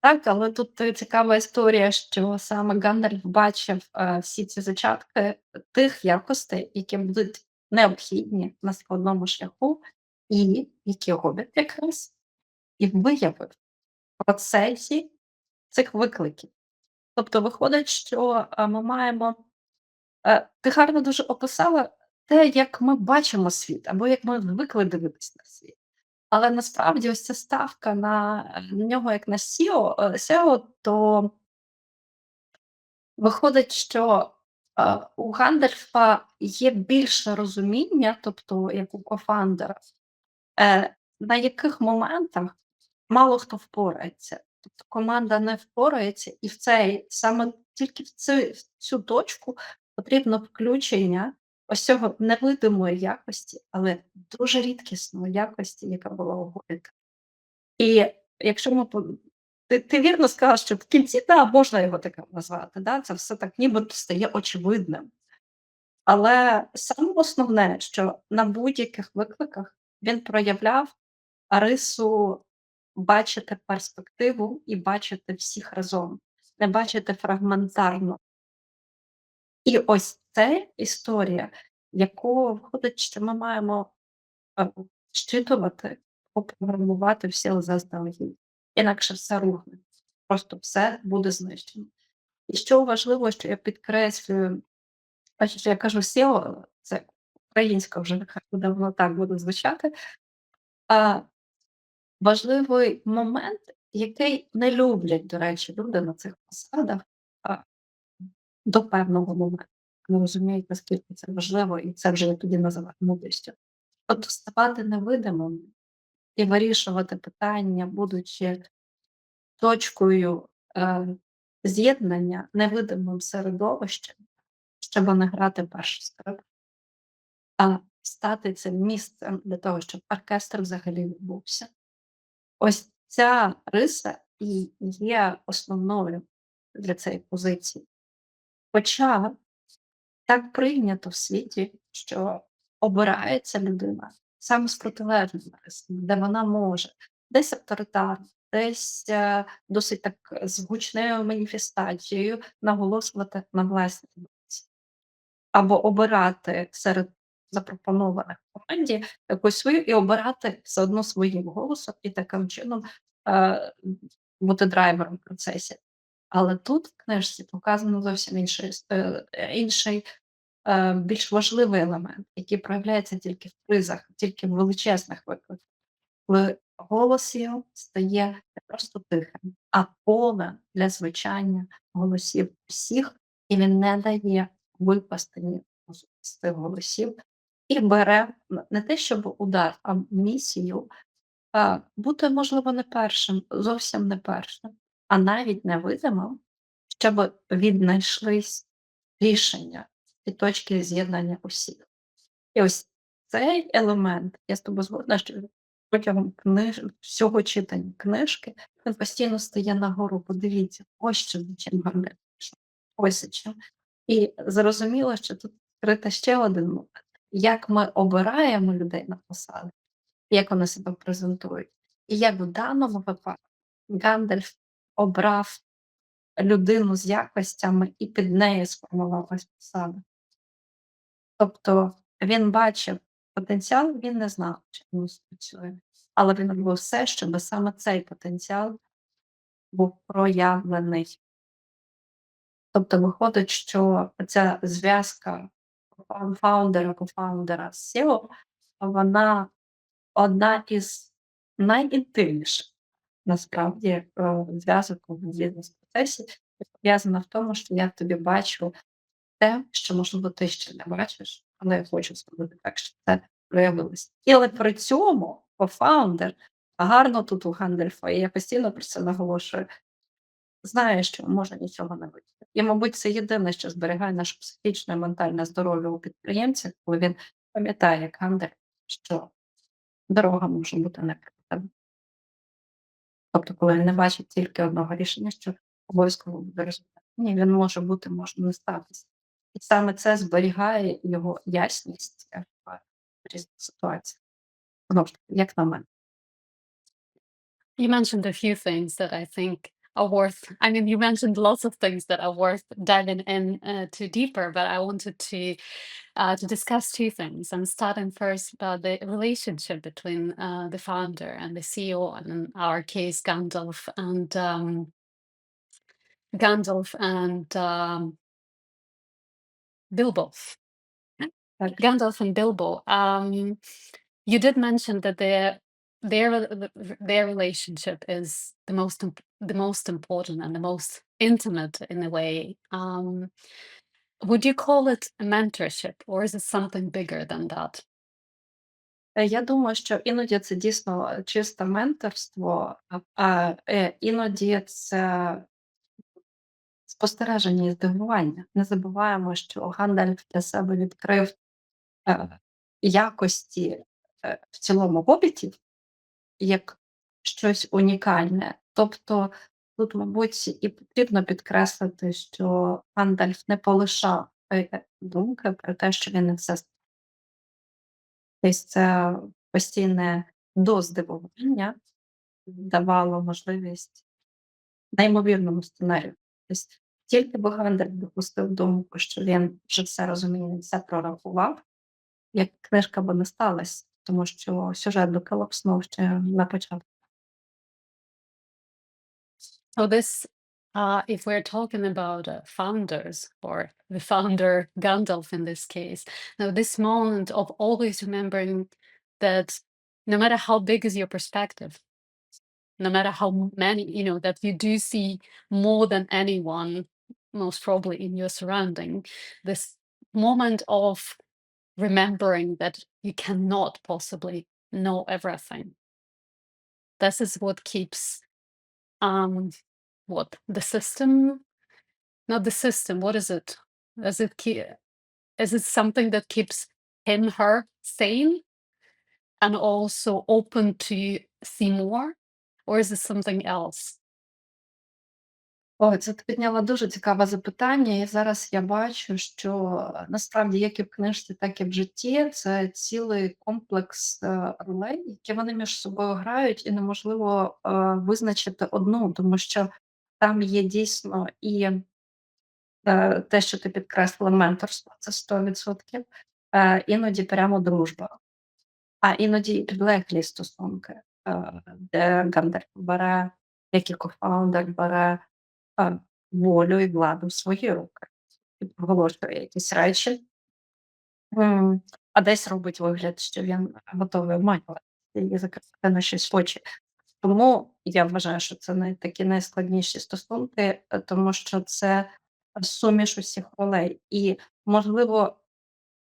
Так, але тут цікава історія, що саме Гандальф бачив, всі ці зачатки тих якостей, які будуть необхідні на складному шляху, і які Гобіт якраз і виявив в процесі цих викликів. Тобто виходить, що, ми маємо ти гарно дуже описала те, як ми бачимо світ, або як ми звикли дивитись на світ. Але насправді ось ця ставка на нього як на SEO, то виходить, що, у Гандальфа є більше розуміння, тобто як у кофаундера, на яких моментах мало хто впорається. Тобто команда не впорається, і саме тільки в цю точку потрібно включення ось цього невидимої якості, але дуже рідкісної якості, яка була у Горіка. І якщо ми ти вірно сказала, що в кінці, да, можна його таким назвати, да, це все так нібито стає очевидним. Але саме основне, що на будь-яких викликах він проявляв рису бачити перспективу і бачити всіх разом, не бачити фрагментарно. І ось це історія, яку виходить, що ми маємо щитувати, попрограмувати всі заздалегідь. Інакше все рухне. Просто все буде знищено. І що важливо, що я підкреслюю, бачиш, я кажу SEO, це українська вже нехай буде воно так буде звучати. А важливий момент, який не люблять, до речі, люди на цих посадах, а, до певного моменту. Не розуміють, наскільки це важливо, і це вже я тоді називаю мудрістю. От ставати невидимим і вирішувати питання, будучи точкою, з'єднання невидимим середовищем, щоб не грати першу скрипку, а стати цим місцем для того, щоб оркестр взагалі відбувся. Ось ця риса і є основною для цієї позиції. Хоча так прийнято в світі, що обирається людина саме з протилежними рисами, де вона може десь авторитарно, десь, досить так з гучною маніфестацією наголошувати на власній думці. Або обирати серед запропонованих в команді якусь свою і обирати все одно своїм голосом, і таким чином, е, бути драйвером в процесі. Але тут в книжці показано зовсім інший, більш важливий елемент, який проявляється тільки в кризах, тільки в величезних викликах. Коли голос його стає не просто тихим, а полем для звучання голосів всіх, і він не дає випасти ні з цих голосів і бере не те, щоб удар, а місію бути, можливо, не першим, зовсім не першим, а навіть невидимим, щоб віднайшлись рішення і точки з'єднання усіх. І ось цей елемент, я з тобою згодна, що протягом всього читання книжки він постійно стає нагору. Подивіться, ось що за чим Гамлет пішов, ось за чим. І зрозуміло, що тут скрита ще один момент. Як ми обираємо людей на посади, як вони себе презентують. І як в даному випадку Гандальф обрав людину з якостями і під нею сформувалась посада. Тобто він бачив потенціал, він не знав, чи він спрацює. Але він робив все, щоб саме цей потенціал був проявлений. Тобто виходить, що ця зв'язка фаундера з SEO, вона одна із найінтимніших насправді зв'язок у бізнес-процесі, і пов'язана в тому, що я в тобі бачу те, що, можливо, ти ще не бачиш, але я хочу зробити так, щоб це проявилось. І але при цьому кофаундер гарно тут у Гандальфа, і я постійно про це наголошую, знає, що може нічого не вийти. І, мабуть, це єдине, що зберігає наше психічне і ментальне здоров'я у підприємця, коли він пам'ятає, як Гандальф, що дорога може бути непроста. Тобто, коли він не бачить тільки одного рішення, що обов'язково буде результат. Ні, він може бути, може не статися. І саме це зберігає його ясність в різних ситуаціях. Знову ж таки, як на мене. You mentioned a few things that I think are worth, I mean, you mentioned lots of things that are worth diving in to deeper, but I wanted to discuss two things. I'm starting first about the relationship between the founder and the CEO, and in our case, Gandalf and Bilbo. Так. Gandalf and Bilbo. You did mention that their relationship is the most important and the most intimate in a way. Would you call it a mentorship, or is it something bigger than that? Я думаю, що іноді це дійсно чисте менторство, іноді це спостереження і здивування. Не забуваємо, що Гандальф для себе відкрив якості в цілому гобітів як щось унікальне. Тобто тут, мабуть, і потрібно підкреслити, що Гандальф не полишав думки про те, що він не все тобто це постійне доздивування давало можливість неймовірному сценарію. Тобто тільки би Гандальф допустив думку, що він вже все розуміє, він все прорахував, як книжка би не сталась, тому що сюжет би колапснув ще на початку. So this, if we're talking about founders or the founder Gandalf in this case, now this moment of always remembering that no matter how big is your perspective, no matter how many, that you do see more than anyone, most probably in your surrounding, this moment of remembering that you cannot possibly know everything. This is what keeps um what the system, not the system, what is it? Does it keep, is it something that keeps him, her sane and also open to see more? Or is it something else? О, це ти підняла дуже цікаве запитання, і зараз я бачу, що насправді як і в книжці, так і в житті це цілий комплекс ролей, які вони між собою грають, і неможливо визначити одну, тому що там є дійсно і те, що ти підкреслила, менторство, це 100%, іноді прямо дружба, а іноді і підлеглі стосунки, де Гандальф бере, як і кофаундер бере а, волю і владу в свої руки і проголошує якісь речі, а десь робить вигляд, що він готовий обманювати. і закрити на щось очі. Тому я вважаю, що це такі найскладніші стосунки, тому що це суміш усіх ролей. І, можливо,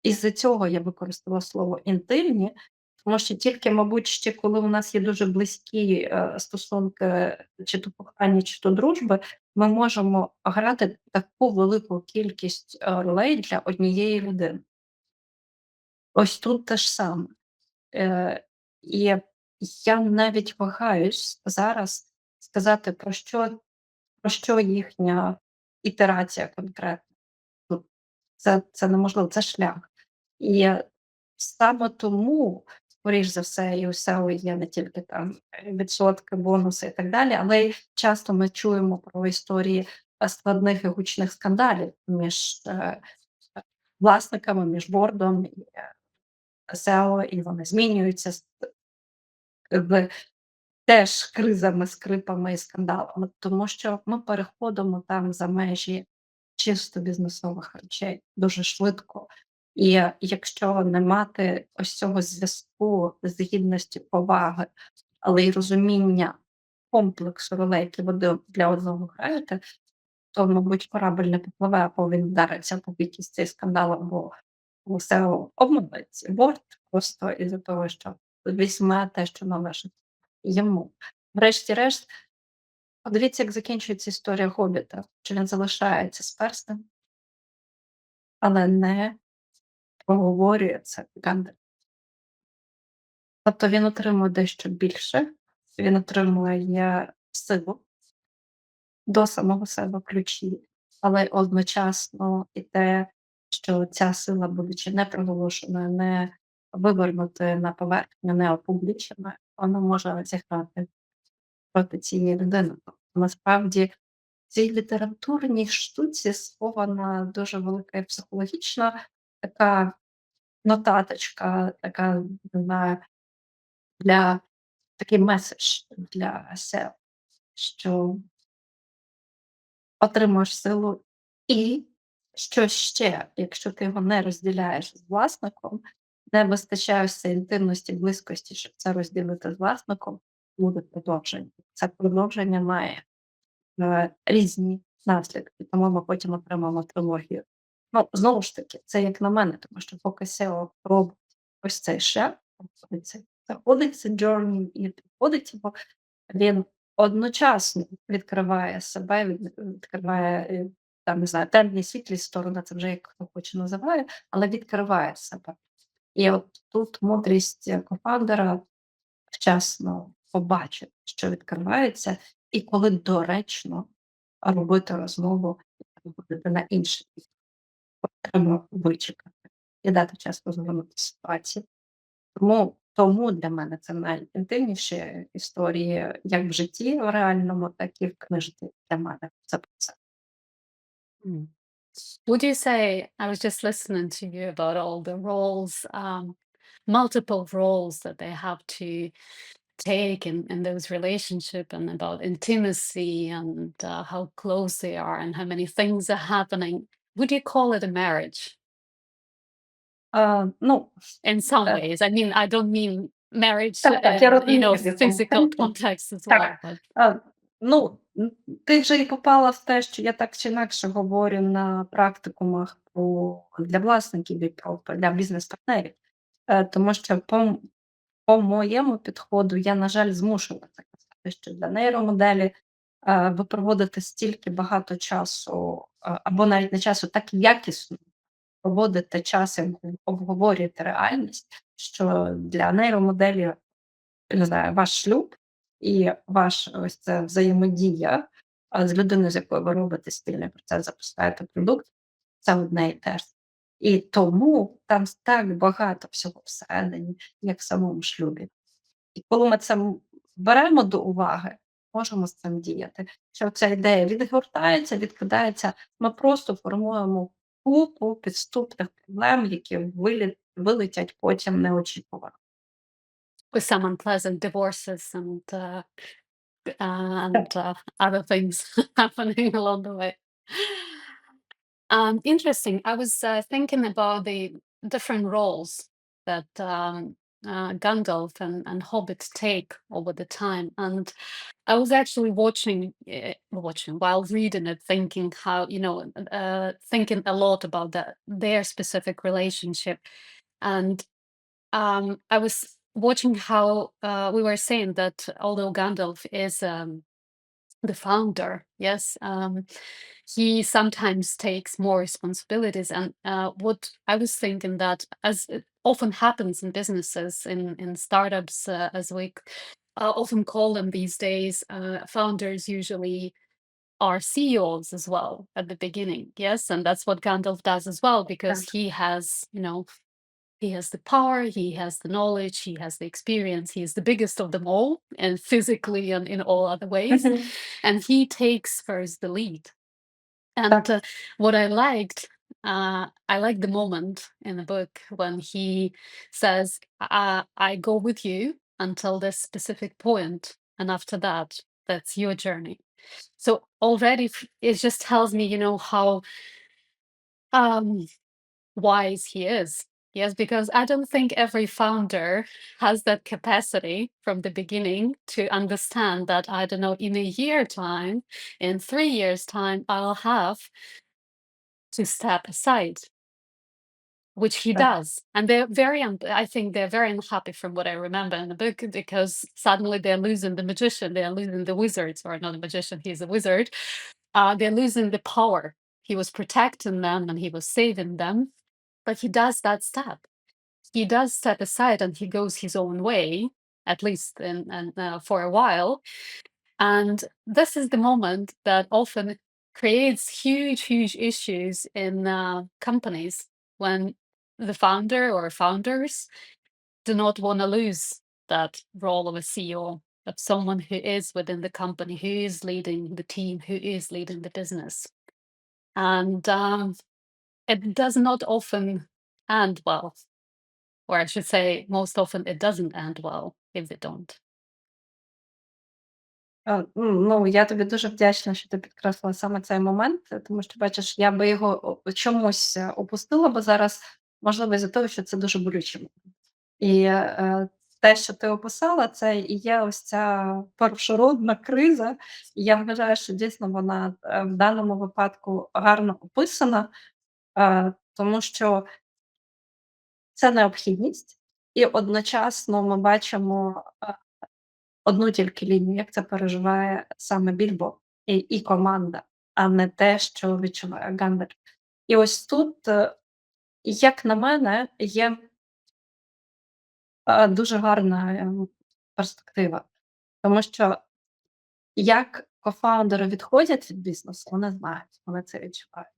із-за цього я використала слово "інтимні", тому що тільки, мабуть, ще коли у нас є дуже близькі, стосунки, чи то кохання, чи то дружби, ми можемо грати таку велику кількість, ролей для однієї людини. Ось тут те ж саме. Е, і я навіть вагаюсь зараз сказати, про що їхня ітерація конкретна. Ну, це неможливо, це шлях. І саме тому, скоріш за все, і у SEO є не тільки там відсотки, бонуси і так далі, але й часто ми чуємо про історії, складних і гучних скандалів між, власниками, між бордом і, SEO, і вони змінюються з теж кризами, скрипами і скандалами, тому що ми переходимо там за межі чисто бізнесових речей дуже швидко. І якщо не мати ось цього зв'язку з гідності, поваги, але й розуміння комплексу ролей, які ви для одного граєте, то, мабуть, корабль не попливе, або він вдариться об якийсь цей скандал, або все обмовиться. Борт просто із-за того, що візьме те, що належить йому. Врешті-решт, подивіться, як закінчується історія Хобіта, що він залишається з перснем, але не проговорює це Гандальф. Тобто він отримує дещо більше, він отримує силу до самого себе ключі, але одночасно і те, що ця сила, будучи не проголошеною, не вивернутою на поверхню, не опубліченою, вона може зіграти проти цієї людини. Тобто, насправді, в цій літературній штуці схована дуже велика і психологічна така нотаточка, така, не знаю, для такий меседж для SEO, що отримуєш силу і що ще, якщо ти його не розділяєш з власником, не вистачає ось цієї інтимності, близькості, щоб це розділити з власником, буде продовження. Це продовження має, різні наслідки, тому ми потім отримаємо трилогію. Ну, знову ж таки, це як на мене, тому що поки SEO робить ось цей шлях, проходить цей journey і підходить його, він одночасно відкриває себе, відкриває, там, не знаю, темні, світлі сторони, це вже як хто хоче називає, але відкриває себе. І от тут мудрість, кофаундера вчасно побачити, що відкривається, і коли доречно робити розмову і переходити на інший бік. Треба вичекати і дати час розгорнути ситуацію. Тому для мене це найінтимніші історії як в житті в реальному, так і в книжці для мене. Це про це. Mm. Would you say, I was just listening to you about all the roles, multiple roles that they have to take in those relationship and about intimacy and how close they are and how many things are happening. Would you call it a marriage? Ну, In some е, ways. I mean, I don't mean marriage так, я in, розумію, в якому physical сенсі. context as Так, well, but ну, ти вже і попала в те, що я так чи інакше говорю на практикумах для власників і для бізнес-партнерів. Тому що по моєму підходу я, на жаль, змушена це казати, що для нейромоделі, ви проводите стільки багато часу, або навіть не часу, так якісно проводите час і обговорюєте реальність, що для нейромоделі, не знаю, ваш шлюб і ваш ось це взаємодія, з людиною, з якою ви робите спільний процес, запускаєте продукт, це одне і те ж. І тому там так багато всього всередині, як в самому шлюбі. І коли ми це беремо до уваги, можемо з цим діяти. Що ця ідея відгортається, відкидається, ми просто формуємо купу підступних проблем, які вилетять потім неочікувано. with some unpleasant divorces and Так. other things happening along the way. Interesting. I was thinking about the different roles that Gandalf and Hobbit take over the time. And I was actually watching while reading it, thinking how, thinking a lot about their specific relationship. And I was watching how we were saying that although Gandalf is the founder, yes, he sometimes takes more responsibilities. And what I was thinking that, as it often happens in businesses, in startups, as we often call them these days, founders usually are CEOs as well at the beginning. Yes, and that's what Gandalf does as well, because Так. he has the power, he has the knowledge, he has the experience, he is the biggest of them all, and physically and in all other ways. Мгм. And he takes first the lead. And Так. what I liked the moment in the book when he says, I go with you until this specific point, and after that, that's your journey. So already it just tells me, how um, wise he is. Yes, because I don't think every founder has that capacity from the beginning to understand that, I don't know, in a year time, in 3 years' time, I'll have to step aside, which he Так. does. And I think they're very unhappy from what I remember in the book, because suddenly they're losing the magician, they're losing the wizards, or not a magician, he's a wizard. They're losing the power. He was protecting them and he was saving them, but he does that step. He does step aside and he goes his own way, at least for a while. And this is the moment that often creates huge, huge issues in companies, when the founder or founders do not want to lose that role of a CEO, of someone who is within the company, who is leading the team, who is leading the business. And it does not often end well, or I should say, most often it doesn't end well if they don't. Ну, я тобі дуже вдячна, що ти підкреслила саме цей момент, тому що, бачиш, я би його чомусь упустила би зараз, можливо, із-за того, що це дуже болюче. І, те, що ти описала, це і є ось ця першородна криза. І я вважаю, що дійсно вона, в даному випадку гарно описана, тому що це необхідність, і одночасно ми бачимо, одну тільки лінію, як це переживає саме Більбо і команда, а не те, що відчуває Гандальф. І ось тут, як на мене, є, дуже гарна, перспектива. Тому що як кофаундери відходять від бізнесу, вони знають, вони це відчувають.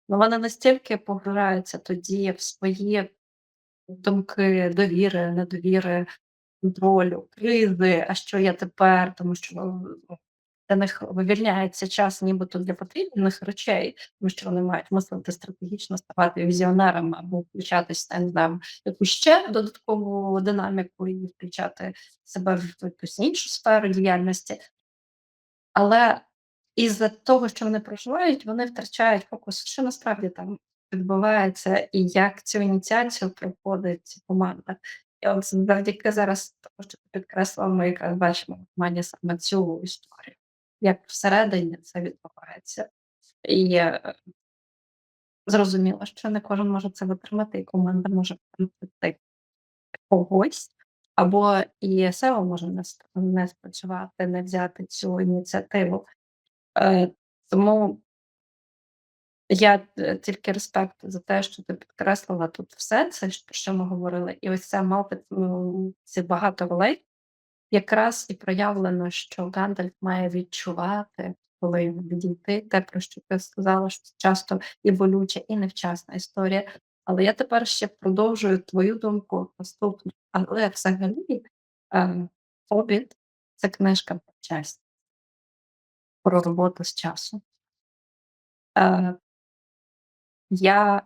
Ну, вони настільки погружаються тоді в свої думки довіри, недовіри, контролю, кризи, а що я тепер, тому що для них вивільняється час нібито для потрібних речей, тому що вони мають мислити стратегічно, ставати візіонерами або включатись, я не знаю, в якусь ще додаткову динаміку і включати себе в якусь іншу сферу діяльності. Але із-за того, що вони проживають, вони втрачають фокус, що насправді там відбувається, і як цю ініціацію проходить команда. І от завдяки зараз тому, що ти підкреслила, ми якраз бачимо в команді саме цю історію, як всередині це відбувається. І зрозуміло, що не кожен може це витримати, і команда може втратити когось, або і SEO може не спрацювати, не взяти цю ініціативу. Е, Тому я, тільки респект за те, що ти підкреслила тут все це, про що ми говорили. І ось це ці багато ролей якраз і проявлено, що Гандальф має відчувати, коли йому відійти. Те, про що ти сказала, що це часто і болюча, і невчасна історія. Але я тепер ще продовжую твою думку наступну. Але взагалі, "Хобіт" — це книжка про час, про роботу з часом. Е, я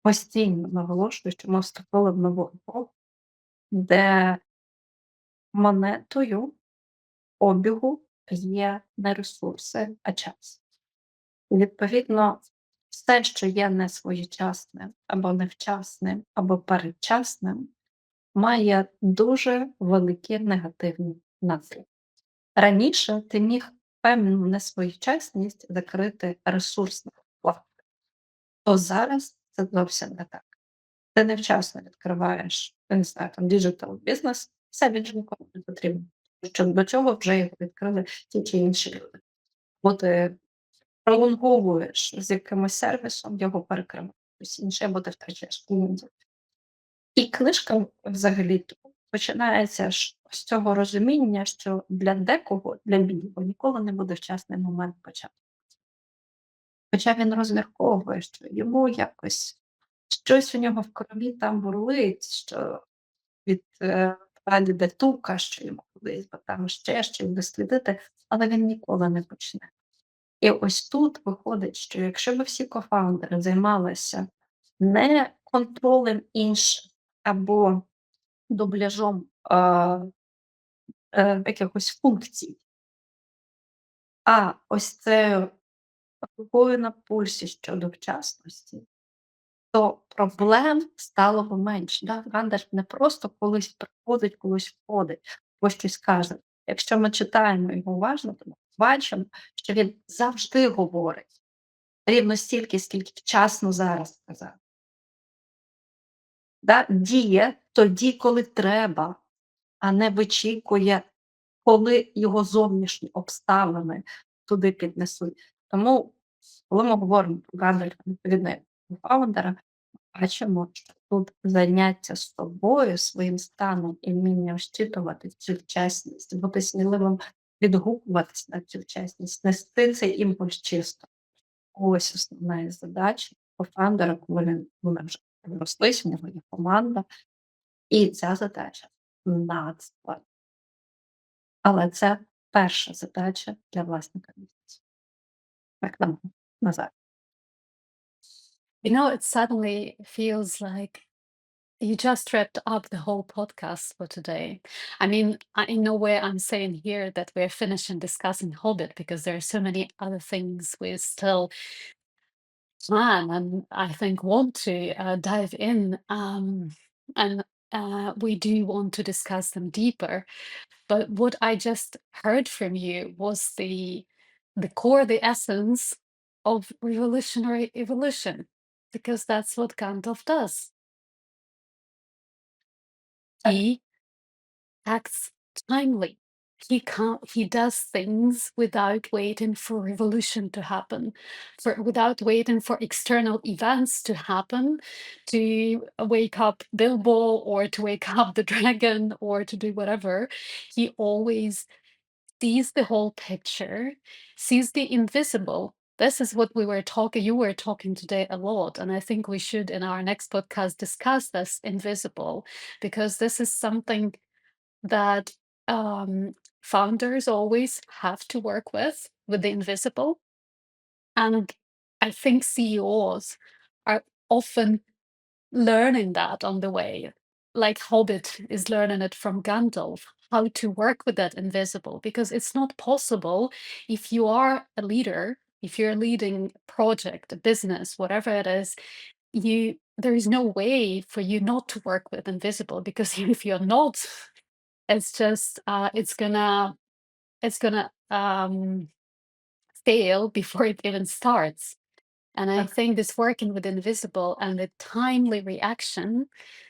постійно наголошую, що ми вступили в нову епоху, де монетою обігу є не ресурси, а час. І відповідно, все, що є несвоєчасним або невчасним, або передчасним, має дуже великі негативні наслідки. Раніше ти міг певну несвоєчасність закрити ресурсом вкладом, то зараз це зовсім не так. Ти невчасно відкриваєш, я не знаю, там діджитал бізнес, все більше нікому не потрібно. Що до цього вже його відкрили ті чи інші люди. Бо ти пролонговуєш з якимось сервісом, його перекриває хтось інший, або ти втрачаєш клієнтів. І книжка взагалі починається ж з цього розуміння, що для декого, для Білбо, ніколи не буде вчасний момент початку. Хоча він розмірковує, що йому якось щось у нього в крові там бурлить, що від прадіда Тука, що йому кудись, бо там ще щось дослідити, але він ніколи не почне. І ось тут виходить, що якщо б всі кофаундери займалися не контролем інших або дубляжом якихось функцій, а ось це рукою на пульсі щодо вчасності, то проблем стало б менше. Да? Гандальф не просто колись приходить, колись входить, або щось каже. Якщо ми читаємо його уважно, то ми бачимо, що він завжди говорить рівно стільки, скільки вчасно зараз сказати. Да? Діє тоді, коли треба, а не вичікує, коли його зовнішні обставини туди піднесуть. Тому, коли ми говоримо про Гандальфа, відповідно, як фаундера, бачимо, що тут заняття з собою, своїм станом і вмінням щитувати цю вчасність, бути сміливим відгукуватись на цю вчасність, нести цей імпульс чисто. Ось основна задача кофаундера, коли вони вже рослись, в нього є команда, і ця задача надскладна. Але це перша задача для власника бізнесу. Як на зараз. You know, it suddenly feels like you just wrapped up the whole podcast for today. I mean, in no way I'm saying here that we're finished in discussing Hobbit because there are so many other things we still plan and I think want to dive in. And we do want to discuss them deeper. But what I just heard from you was the core, the essence of revolutionary evolution, because that's what Gandalf does. He acts timely. He does things without waiting for revolution to happen, without waiting for external events to happen, to wake up Bilbo or to wake up the dragon or to do whatever. He always sees the whole picture, sees the invisible. This is what you were talking today a lot. And I think we should, in our next podcast, discuss this invisible, because this is something that founders always have to work with the invisible. And I think CEOs are often learning that on the way. Like Hobbit is learning it from Gandalf, how to work with that invisible, because it's not possible if you are a leader, if you're leading a project, a business, whatever it is, there is no way for you not to work with invisible, because if you're not, it's just it's gonna fail before it even starts. And I think this working with invisible and the timely reaction,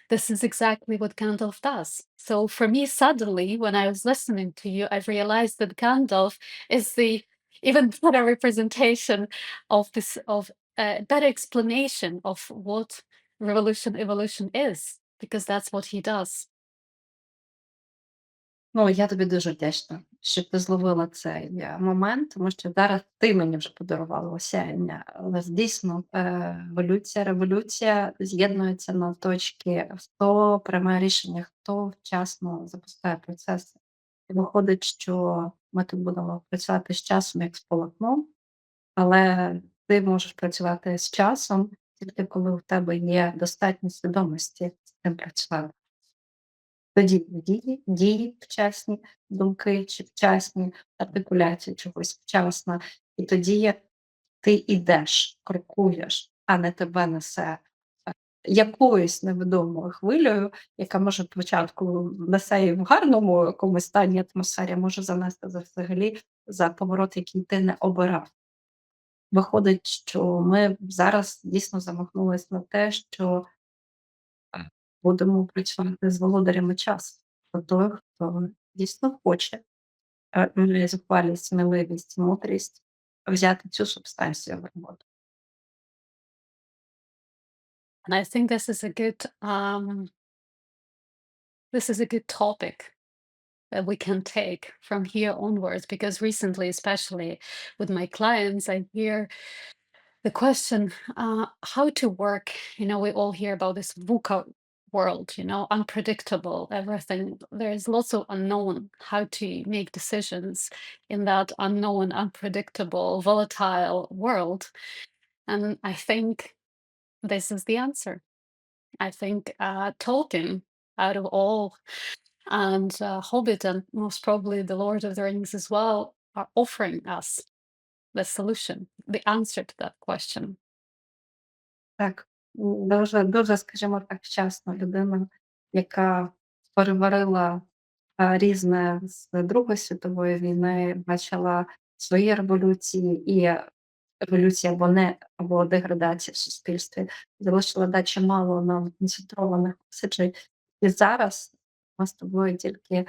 this is exactly what Gandalf does. So for me, suddenly, when I was listening to you, I realized that Gandalf is the even better representation of this, of better explanation of what revolution evolution is, because that's what he does. Ну, я тобі дуже вдячна, що ти зловила цей момент, тому що зараз ти мені вже подарувала осяяння. Але дійсно, революція з'єднується на точки, хто приймає рішення, хто вчасно запускає процеси. І виходить, що ми тут будемо працювати з часом, як з полотном, але ти можеш працювати з часом тільки коли у тебе є достатньо свідомості з цим працювати. Тоді дії вчасні, думки чи вчасні, артикуляція чогось вчасна. І тоді ти ідеш, крокуєш, а не тебе несе якоюсь невідомою хвилею, яка може спочатку несе і в гарному якомусь стані атмосфері, а може занести взагалі за поворот, який ти не обирав. Виходить, що ми зараз дійсно замахнулись на те, що будемо працювати з володарями часу. Той, хто дійсно хоче, має зухвалість, сміливість, мудрість взяти цю субстанцію в роботу. And I think this is a good topic that we can take from here onwards, because recently, especially with my clients, I hear the question, how to work. We all hear about this VUCA world, unpredictable, everything. There's lots of unknown, how to make decisions in that unknown, unpredictable, volatile world. And I think this is the answer. I think Tolkien, out of all, and Hobbit, and most probably the Lord of the Rings as well, are offering us the solution, the answer to that question. Так, дуже дуже, скажімо так, щасна людина, яка переварила, різне з Другої світової війни, бачила свої революції і революції або не або деградації в суспільстві, залишила, чимало нам концентрованих меседжей. І зараз ми з тобою тільки,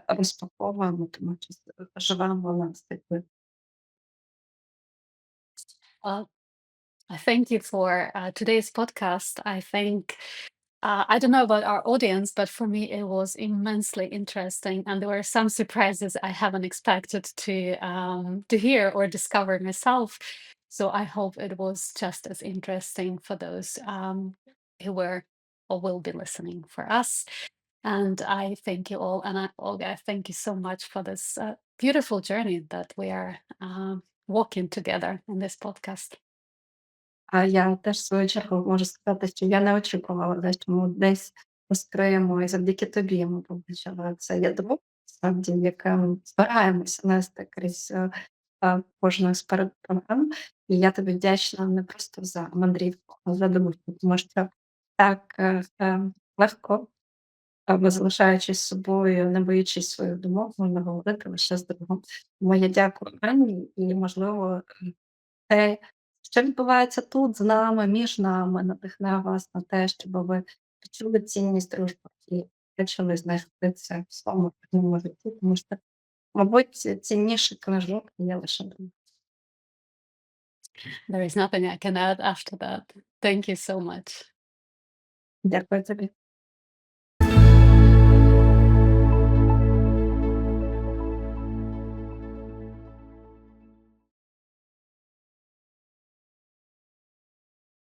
розпаковуємо, тому що живемо на стикви. Uh, I thank you for today's podcast. I think I don't know about our audience, but for me it was immensely interesting, and there were some surprises I haven't expected to hear or discover myself. So I hope it was just as interesting for those who were or will be listening for us. And I thank you all, and Olga, I thank you so much for this beautiful journey that we are walking together in this podcast. А я теж в свою чергу можу сказати, що я не очікувала, що ми десь розкриємо, і завдяки тобі ми побачили це ядро, справді, яке ми збираємося нести крізь, кожну з програм. І я тобі вдячна не просто за мандрівку, а за думку, тому що так, легко, залишаючись собою, не боючись своїх думок, можна говорити лише з другом. Тому я дякую Ані і, можливо, те, що відбувається тут з нами, між нами, надихне вас на те, щоб ви відчули цінність дружби і почали знайти це в своєму такому житті, тому що, мабуть, цінніше книжок є лише друг. There is nothing I can add after that. Thank you so much. Дякую тобі.